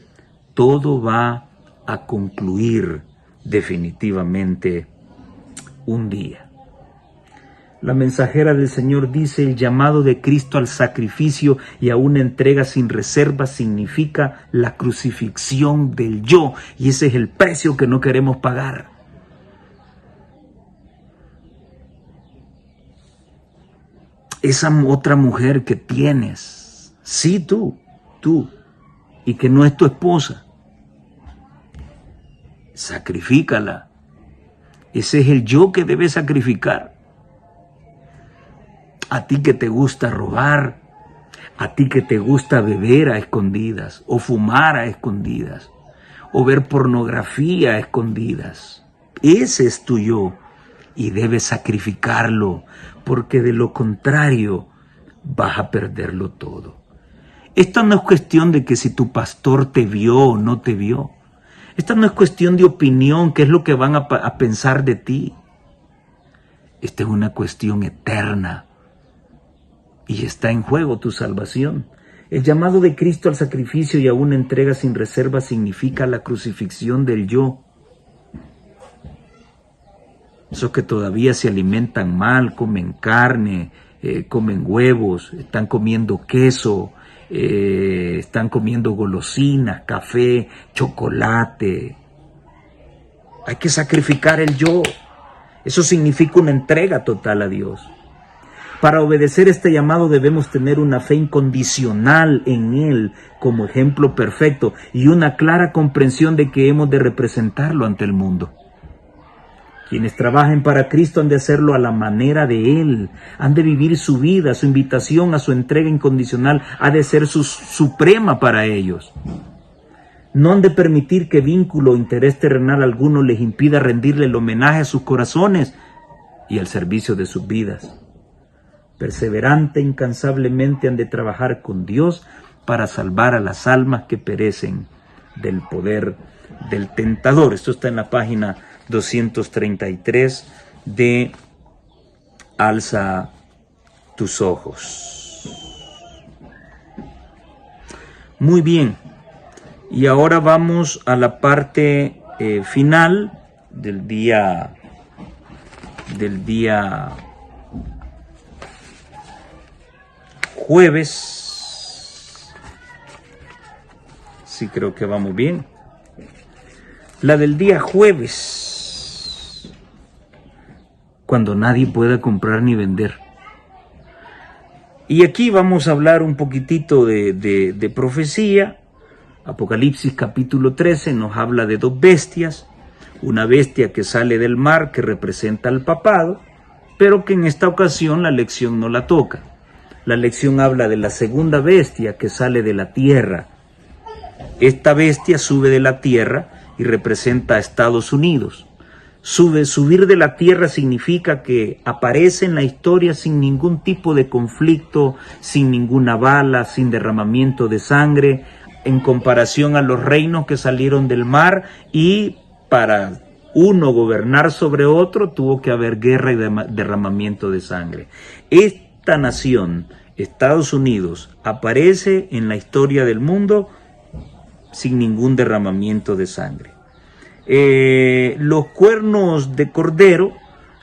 todo va a concluir definitivamente un día. La mensajera del Señor dice, el llamado de Cristo al sacrificio y a una entrega sin reserva significa la crucifixión del yo, y ese es el precio que no queremos pagar. Esa otra mujer que tienes, sí tú, y que no es tu esposa, sacrifícala. Ese es el yo que debes sacrificar. A ti que te gusta robar, a ti que te gusta beber a escondidas, o fumar a escondidas, o ver pornografía a escondidas. Ese es tu yo y debes sacrificarlo, porque de lo contrario vas a perderlo todo. Esta no es cuestión de que si tu pastor te vio o no te vio. Esta no es cuestión de opinión, qué es lo que van a pensar de ti. Esta es una cuestión eterna y está en juego tu salvación. El llamado de Cristo al sacrificio y a una entrega sin reserva significa la crucifixión del yo. Esos que todavía se alimentan mal, comen carne, comen huevos, están comiendo queso, están comiendo golosinas, café, chocolate. Hay que sacrificar el yo. Eso significa una entrega total a Dios. Para obedecer este llamado debemos tener una fe incondicional en Él como ejemplo perfecto y una clara comprensión de que hemos de representarlo ante el mundo. Quienes trabajen para Cristo han de hacerlo a la manera de Él, han de vivir su vida, su invitación a su entrega incondicional ha de ser suprema para ellos. No han de permitir que vínculo o interés terrenal alguno les impida rendirle el homenaje a sus corazones y al servicio de sus vidas. Perseverante e incansablemente han de trabajar con Dios para salvar a las almas que perecen del poder del tentador. Esto está en la página 233 de Alza tus ojos. Muy bien, y ahora vamos a la parte final del día jueves. Sí, creo que vamos bien. La del día jueves, cuando nadie pueda comprar ni vender. Y aquí vamos a hablar un poquitito de profecía. Apocalipsis capítulo 13 nos habla de dos bestias. Una bestia que sale del mar, que representa al papado, pero que en esta ocasión la lección no la toca. La lección habla de la segunda bestia que sale de la tierra. Esta bestia sube de la tierra y representa a Estados Unidos. Subir de la tierra significa que aparece en la historia sin ningún tipo de conflicto, sin ninguna bala, sin derramamiento de sangre, en comparación a los reinos que salieron del mar, y para uno gobernar sobre otro tuvo que haber guerra y derramamiento de sangre. Esta nación, Estados Unidos, aparece en la historia del mundo sin ningún derramamiento de sangre. Los cuernos de cordero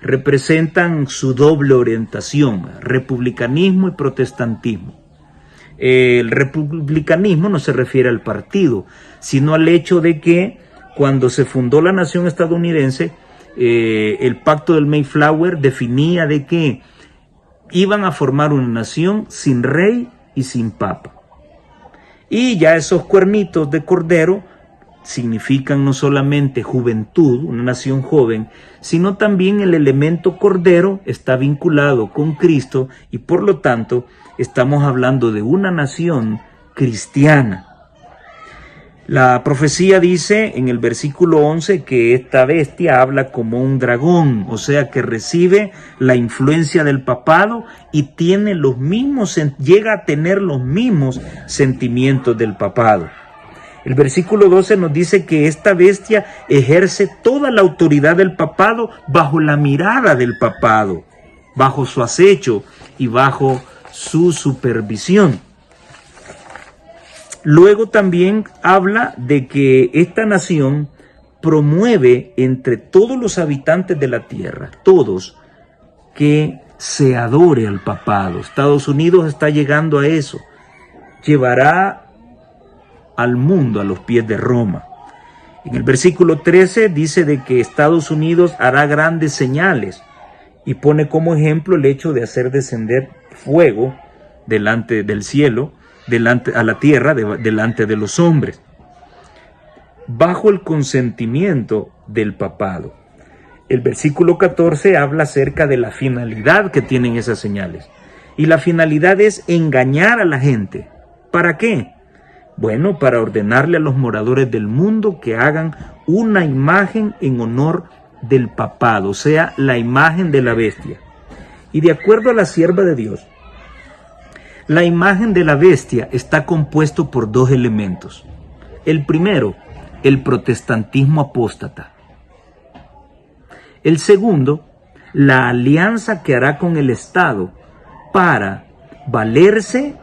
representan su doble orientación, republicanismo y protestantismo. El republicanismo no se refiere al partido, sino al hecho de que cuando se fundó la nación estadounidense, el pacto del Mayflower definía de que iban a formar una nación sin rey y sin papa. Y ya esos cuernitos de cordero significan no solamente juventud, una nación joven, sino también el elemento cordero está vinculado con Cristo y por lo tanto estamos hablando de una nación cristiana. La profecía dice en el versículo 11 que esta bestia habla como un dragón, o sea que recibe la influencia del papado y tiene llega a tener los mismos sentimientos del papado. El versículo 12 nos dice que esta bestia ejerce toda la autoridad del papado bajo la mirada del papado, bajo su acecho y bajo su supervisión. Luego también habla de que esta nación promueve entre todos los habitantes de la tierra, todos, que se adore al papado. Estados Unidos está llegando a eso. Llevará al mundo a los pies de Roma. En el versículo 13 dice de que Estados Unidos hará grandes señales y pone como ejemplo el hecho de hacer descender fuego delante del cielo, a la tierra, delante de los hombres, bajo el consentimiento del papado. El versículo 14 habla acerca de la finalidad que tienen esas señales. Y la finalidad es engañar a la gente. ¿Para qué? Bueno, para ordenarle a los moradores del mundo que hagan una imagen en honor del papado, o sea, la imagen de la bestia. Y de acuerdo a la sierva de Dios, la imagen de la bestia está compuesto por dos elementos. El primero, el protestantismo apóstata. El segundo, la alianza que hará con el Estado para valerse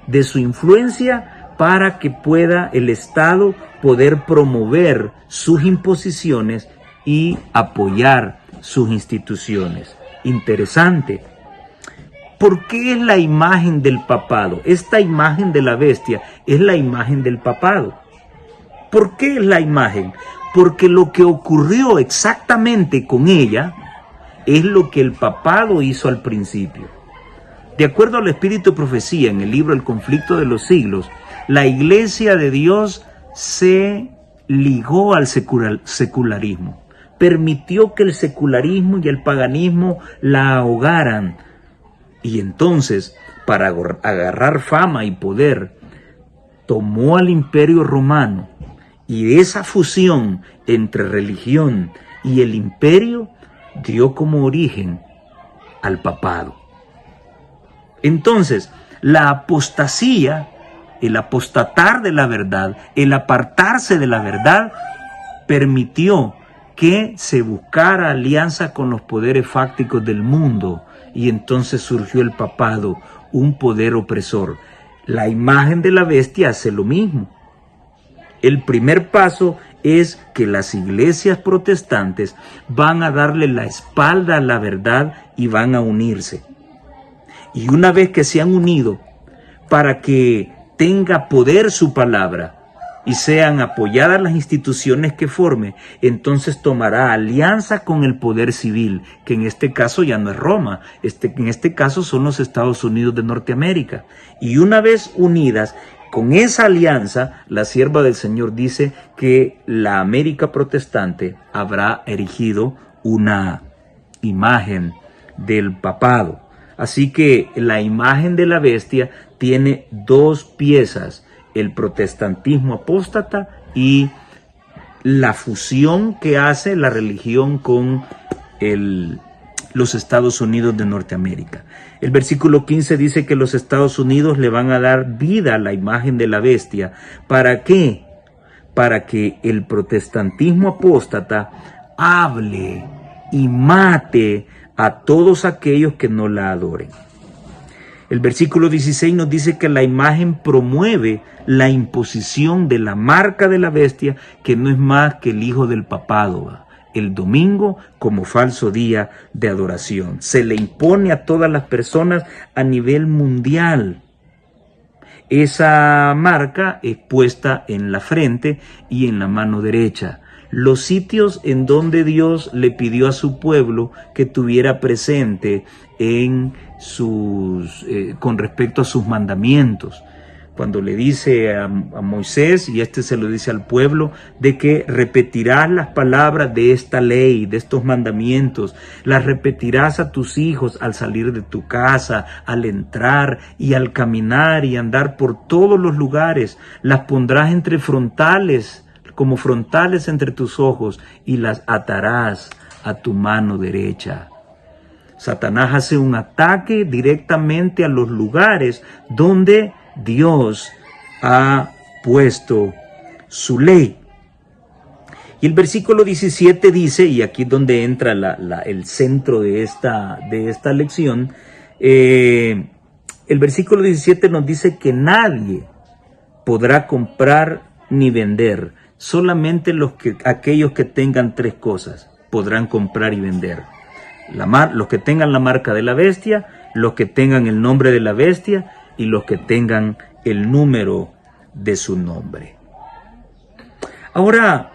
de su influencia para que pueda el Estado poder promover sus imposiciones y apoyar sus instituciones. Interesante. ¿Por qué es la imagen del papado? Esta imagen de la bestia es la imagen del papado. ¿Por qué es la imagen? Porque lo que ocurrió exactamente con ella es lo que el papado hizo al principio. De acuerdo al espíritu de profecía en el libro El conflicto de los siglos, la iglesia de Dios se ligó al secularismo. Permitió que el secularismo y el paganismo la ahogaran. Y entonces, para agarrar fama y poder, tomó al imperio romano. Y esa fusión entre religión y el imperio dio como origen al papado. Entonces, la apostasía, el apostatar de la verdad, el apartarse de la verdad, permitió que se buscara alianza con los poderes fácticos del mundo, y entonces surgió el papado, un poder opresor. La imagen de la bestia hace lo mismo. El primer paso es que las iglesias protestantes van a darle la espalda a la verdad y van a unirse. Y una vez que se han unido, para que tenga poder su palabra y sean apoyadas las instituciones que forme, entonces tomará alianza con el poder civil, que en este caso ya no es Roma, en este caso son los Estados Unidos de Norteamérica. Y una vez unidas, con esa alianza, la sierva del Señor dice que la América protestante habrá erigido una imagen del papado. Así que la imagen de la bestia tiene dos piezas: el protestantismo apóstata y la fusión que hace la religión con los Estados Unidos de Norteamérica. El versículo 15 dice que los Estados Unidos le van a dar vida a la imagen de la bestia. ¿Para qué? Para que el protestantismo apóstata hable y mate a todos aquellos que no la adoren. El versículo 16 nos dice que la imagen promueve la imposición de la marca de la bestia, que no es más que el hijo del papado, el domingo como falso día de adoración. Se le impone a todas las personas a nivel mundial. Esa marca es puesta en la frente y en la mano derecha. Los sitios en donde Dios le pidió a su pueblo que tuviera presente en con respecto a sus mandamientos. Cuando le dice a Moisés, y se lo dice al pueblo, de que repetirás las palabras de esta ley, de estos mandamientos, las repetirás a tus hijos al salir de tu casa, al entrar y al caminar y andar por todos los lugares, las pondrás entre frontales, como frontales entre tus ojos, y las atarás a tu mano derecha. Satanás hace un ataque directamente a los lugares donde Dios ha puesto su ley. Y el versículo 17 dice, y aquí es donde entra el centro de esta lección, el versículo 17 nos dice que nadie podrá comprar ni vender, solamente aquellos que tengan tres cosas podrán comprar y vender. Los que tengan la marca de la bestia, los que tengan el nombre de la bestia y los que tengan el número de su nombre. Ahora,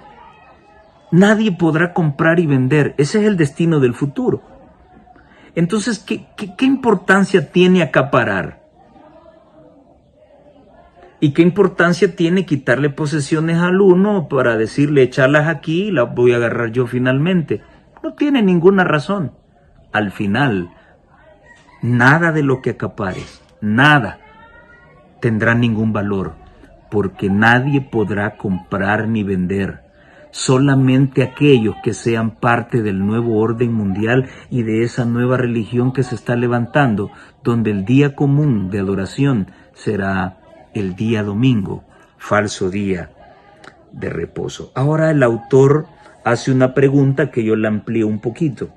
nadie podrá comprar y vender. Ese es el destino del futuro. Entonces, ¿qué importancia tiene acaparar? ¿Y qué importancia tiene quitarle posesiones al uno para decirle echarlas aquí y las voy a agarrar yo finalmente? No tiene ninguna razón. Al final, nada de lo que acapares, nada tendrá ningún valor, porque nadie podrá comprar ni vender. Solamente aquellos que sean parte del nuevo orden mundial y de esa nueva religión que se está levantando, donde el día común de adoración será el día domingo, falso día de reposo. Ahora el autor hace una pregunta que yo la amplío un poquito.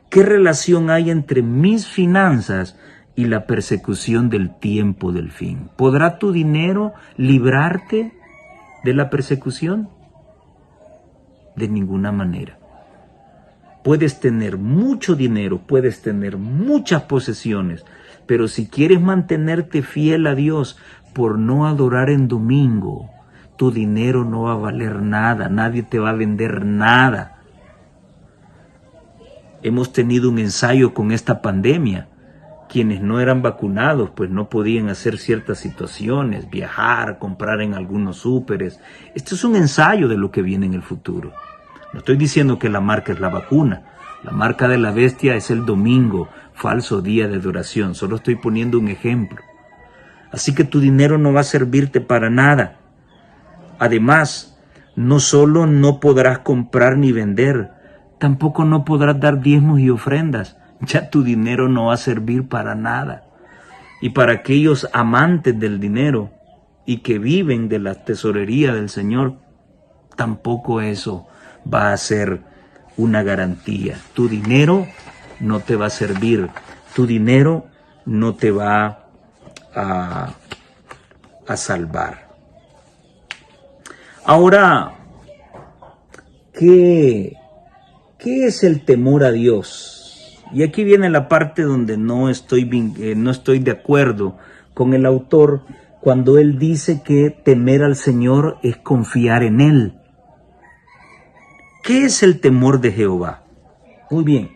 ¿Qué relación hay entre mis finanzas y la persecución del tiempo del fin? ¿Podrá tu dinero librarte de la persecución? De ninguna manera. Puedes tener mucho dinero, puedes tener muchas posesiones, pero si quieres mantenerte fiel a Dios por no adorar en domingo, tu dinero no va a valer nada, nadie te va a vender nada. Hemos tenido un ensayo con esta pandemia. Quienes no eran vacunados, pues no podían hacer ciertas situaciones, viajar, comprar en algunos súperes. Esto es un ensayo de lo que viene en el futuro. No estoy diciendo que la marca es la vacuna. La marca de la bestia es el domingo, falso día de adoración. Solo estoy poniendo un ejemplo. Así que tu dinero no va a servirte para nada. Además, no solo no podrás comprar ni vender, tampoco no podrás dar diezmos y ofrendas. Ya tu dinero no va a servir para nada. Y para aquellos amantes del dinero y que viven de la tesorería del Señor, tampoco eso va a ser una garantía. Tu dinero no te va a servir. Tu dinero no te va a salvar. Ahora, ¿qué es el temor a Dios? Y aquí viene la parte donde no estoy de acuerdo con el autor cuando él dice que temer al Señor es confiar en Él. ¿Qué es el temor de Jehová? Muy bien.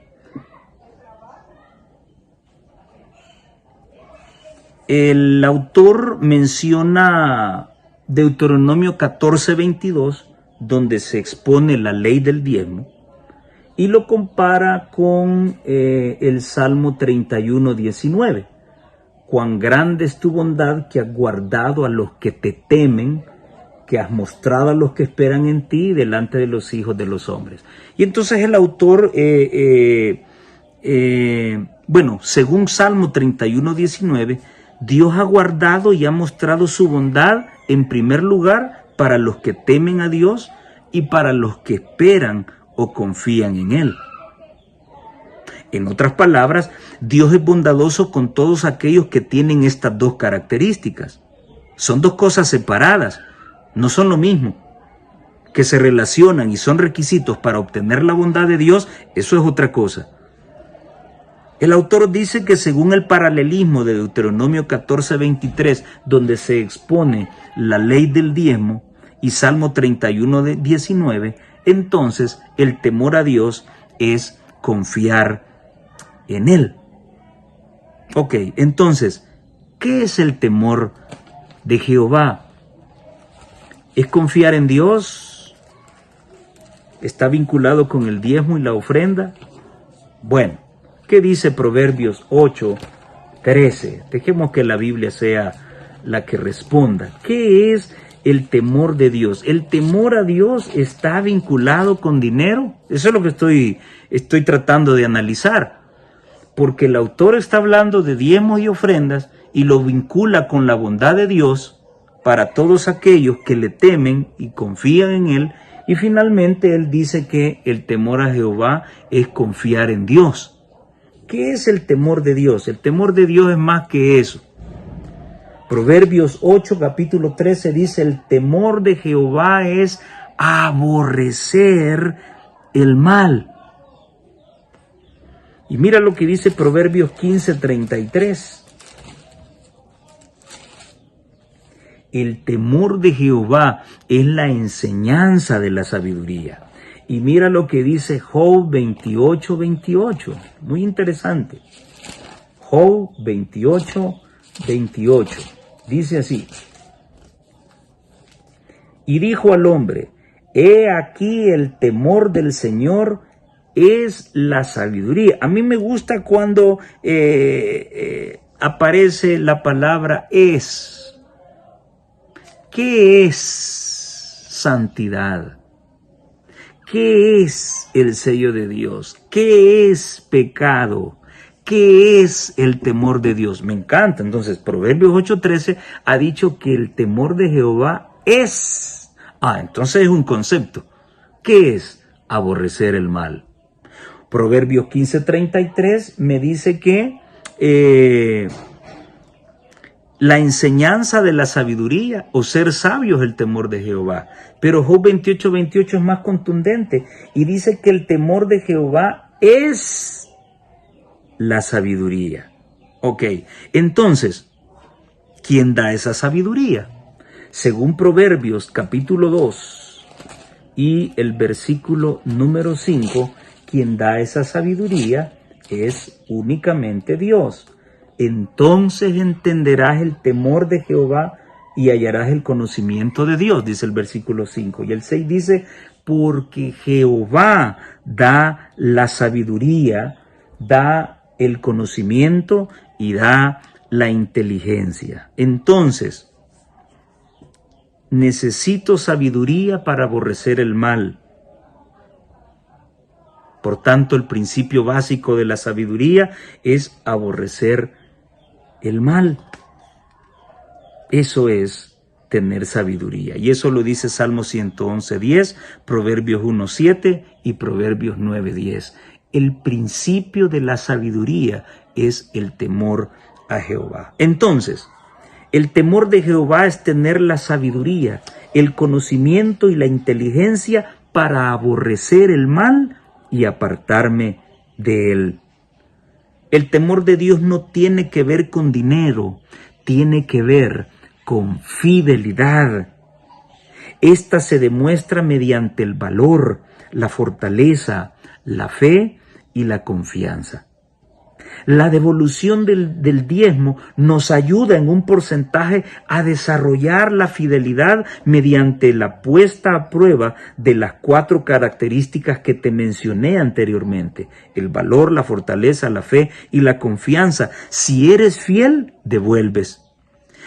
El autor menciona Deuteronomio 14:22, donde se expone la ley del diezmo, y lo compara con el Salmo 31:19. Cuán grande es tu bondad que has guardado a los que te temen, que has mostrado a los que esperan en ti delante de los hijos de los hombres. Y entonces el autor, según Salmo 31:19, Dios ha guardado y ha mostrado su bondad en primer lugar para los que temen a Dios y para los que esperan o confían en Él. En otras palabras, Dios es bondadoso con todos aquellos que tienen estas dos características. Son dos cosas separadas, no son lo mismo. Que se relacionan y son requisitos para obtener la bondad de Dios, eso es otra cosa. El autor dice que según el paralelismo de Deuteronomio 14:23, donde se expone la ley del diezmo, y Salmo 31:19, entonces el temor a Dios es confiar en Él. Ok, entonces, ¿qué es el temor de Jehová? ¿Es confiar en Dios? ¿Está vinculado con el diezmo y la ofrenda? Bueno, ¿qué dice Proverbios 8:13? Dejemos que la Biblia sea la que responda. ¿Qué es el temor de Dios? ¿El temor a Dios está vinculado con dinero? Eso es lo que estoy tratando de analizar. Porque el autor está hablando de diezmos y ofrendas y lo vincula con la bondad de Dios para todos aquellos que le temen y confían en Él. Y finalmente él dice que el temor a Jehová es confiar en Dios. ¿Qué es el temor de Dios? El temor de Dios es más que eso. Proverbios 8, capítulo 13 dice: el temor de Jehová es aborrecer el mal. Y mira lo que dice Proverbios 15:33. El temor de Jehová es la enseñanza de la sabiduría. Y mira lo que dice Job 28:28. Muy interesante. Job 28:28. Dice así: y dijo al hombre: he aquí el temor del Señor es la sabiduría. A mí me gusta cuando aparece la palabra es. ¿Qué es santidad? ¿Qué es el sello de Dios? ¿Qué es pecado? ¿Qué es el temor de Dios? Me encanta. Entonces, Proverbios 8:13 ha dicho que el temor de Jehová es. Entonces es un concepto. ¿Qué es aborrecer el mal? Proverbios 15:33 me dice que la enseñanza de la sabiduría o ser sabio es el temor de Jehová. Pero Job 28:28 es más contundente y dice que el temor de Jehová es la sabiduría. Ok, entonces, ¿quién da esa sabiduría? Según Proverbios capítulo 2 y el versículo número 5, quien da esa sabiduría es únicamente Dios. Entonces entenderás el temor de Jehová y hallarás el conocimiento de Dios, dice el versículo 5. Y el 6 dice, porque Jehová da la sabiduría, da el conocimiento y da la inteligencia. Entonces, necesito sabiduría para aborrecer el mal. Por tanto, el principio básico de la sabiduría es aborrecer el mal. Eso es tener sabiduría. Y eso lo dice Salmo 111:10, Proverbios 1:7 y Proverbios 9:10. El principio de la sabiduría es el temor a Jehová. Entonces, el temor de Jehová es tener la sabiduría, el conocimiento y la inteligencia para aborrecer el mal y apartarme de él. El temor de Dios no tiene que ver con dinero, tiene que ver con fidelidad. Esta se demuestra mediante el valor, la fortaleza, la fe y la confianza. La devolución del diezmo nos ayuda en un porcentaje a desarrollar la fidelidad mediante la puesta a prueba de las 4 características que te mencioné anteriormente: el valor, la fortaleza, la fe y la confianza. Si eres fiel, devuelves.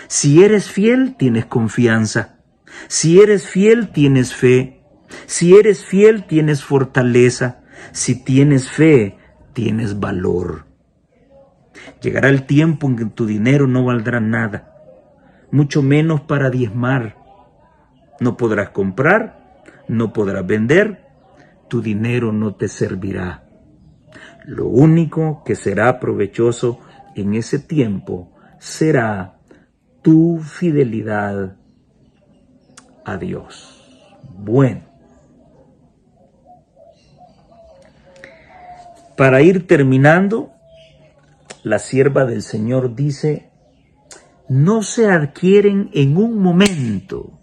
Si eres fiel, tienes confianza. Si eres fiel, tienes fe. Si eres fiel, tienes fortaleza. Si tienes fe, tienes valor. Llegará el tiempo en que tu dinero no valdrá nada, mucho menos para diezmar. No podrás comprar, no podrás vender, tu dinero no te servirá. Lo único que será provechoso en ese tiempo será tu fidelidad a Dios. Bueno, para ir terminando, la sierva del Señor dice, no se adquieren en un momento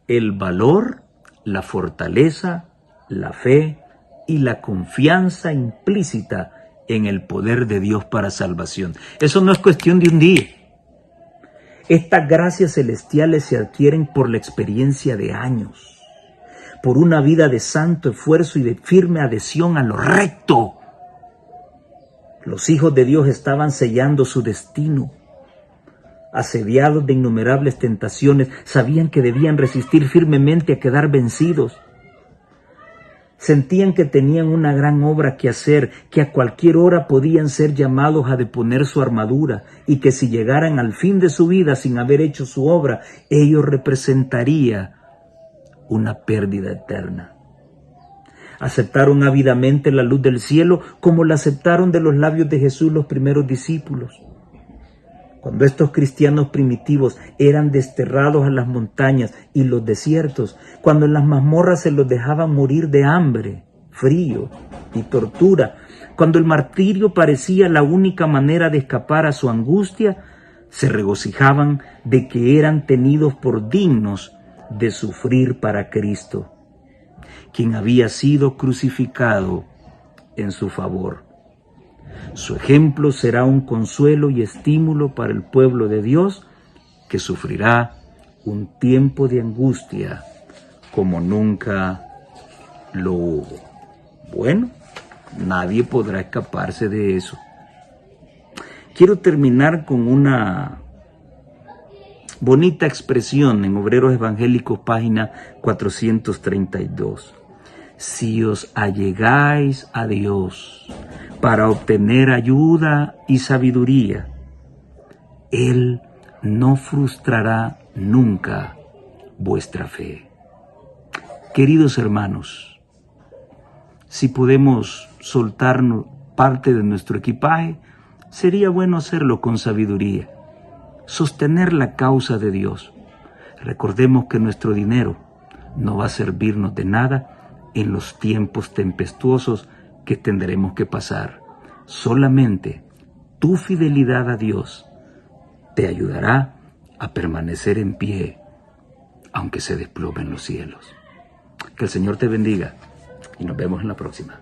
el valor, la fortaleza, la fe y la confianza implícita en el poder de Dios para salvación. Eso no es cuestión de un día. Estas gracias celestiales se adquieren por la experiencia de años, por una vida de santo esfuerzo y de firme adhesión a lo recto. Los hijos de Dios estaban sellando su destino. Asediados de innumerables tentaciones, sabían que debían resistir firmemente a quedar vencidos. Sentían que tenían una gran obra que hacer, que a cualquier hora podían ser llamados a deponer su armadura y que si llegaran al fin de su vida sin haber hecho su obra, ello representaría una pérdida eterna. Aceptaron ávidamente la luz del cielo como la aceptaron de los labios de Jesús los primeros discípulos. Cuando estos cristianos primitivos eran desterrados a las montañas y los desiertos, cuando en las mazmorras se los dejaban morir de hambre, frío y tortura, cuando el martirio parecía la única manera de escapar a su angustia, se regocijaban de que eran tenidos por dignos de sufrir para Cristo, quien había sido crucificado en su favor. Su ejemplo será un consuelo y estímulo para el pueblo de Dios que sufrirá un tiempo de angustia como nunca lo hubo. Bueno, nadie podrá escaparse de eso. Quiero terminar con una bonita expresión en Obreros Evangélicos, página 432. Si os allegáis a Dios para obtener ayuda y sabiduría, Él no frustrará nunca vuestra fe. Queridos hermanos, si podemos soltarnos parte de nuestro equipaje, sería bueno hacerlo con sabiduría. sostener la causa de Dios. Recordemos que nuestro dinero no va a servirnos de nada en los tiempos tempestuosos que tendremos que pasar. Solamente tu fidelidad a Dios te ayudará a permanecer en pie, aunque se desplomen los cielos. Que el Señor te bendiga y nos vemos en la próxima.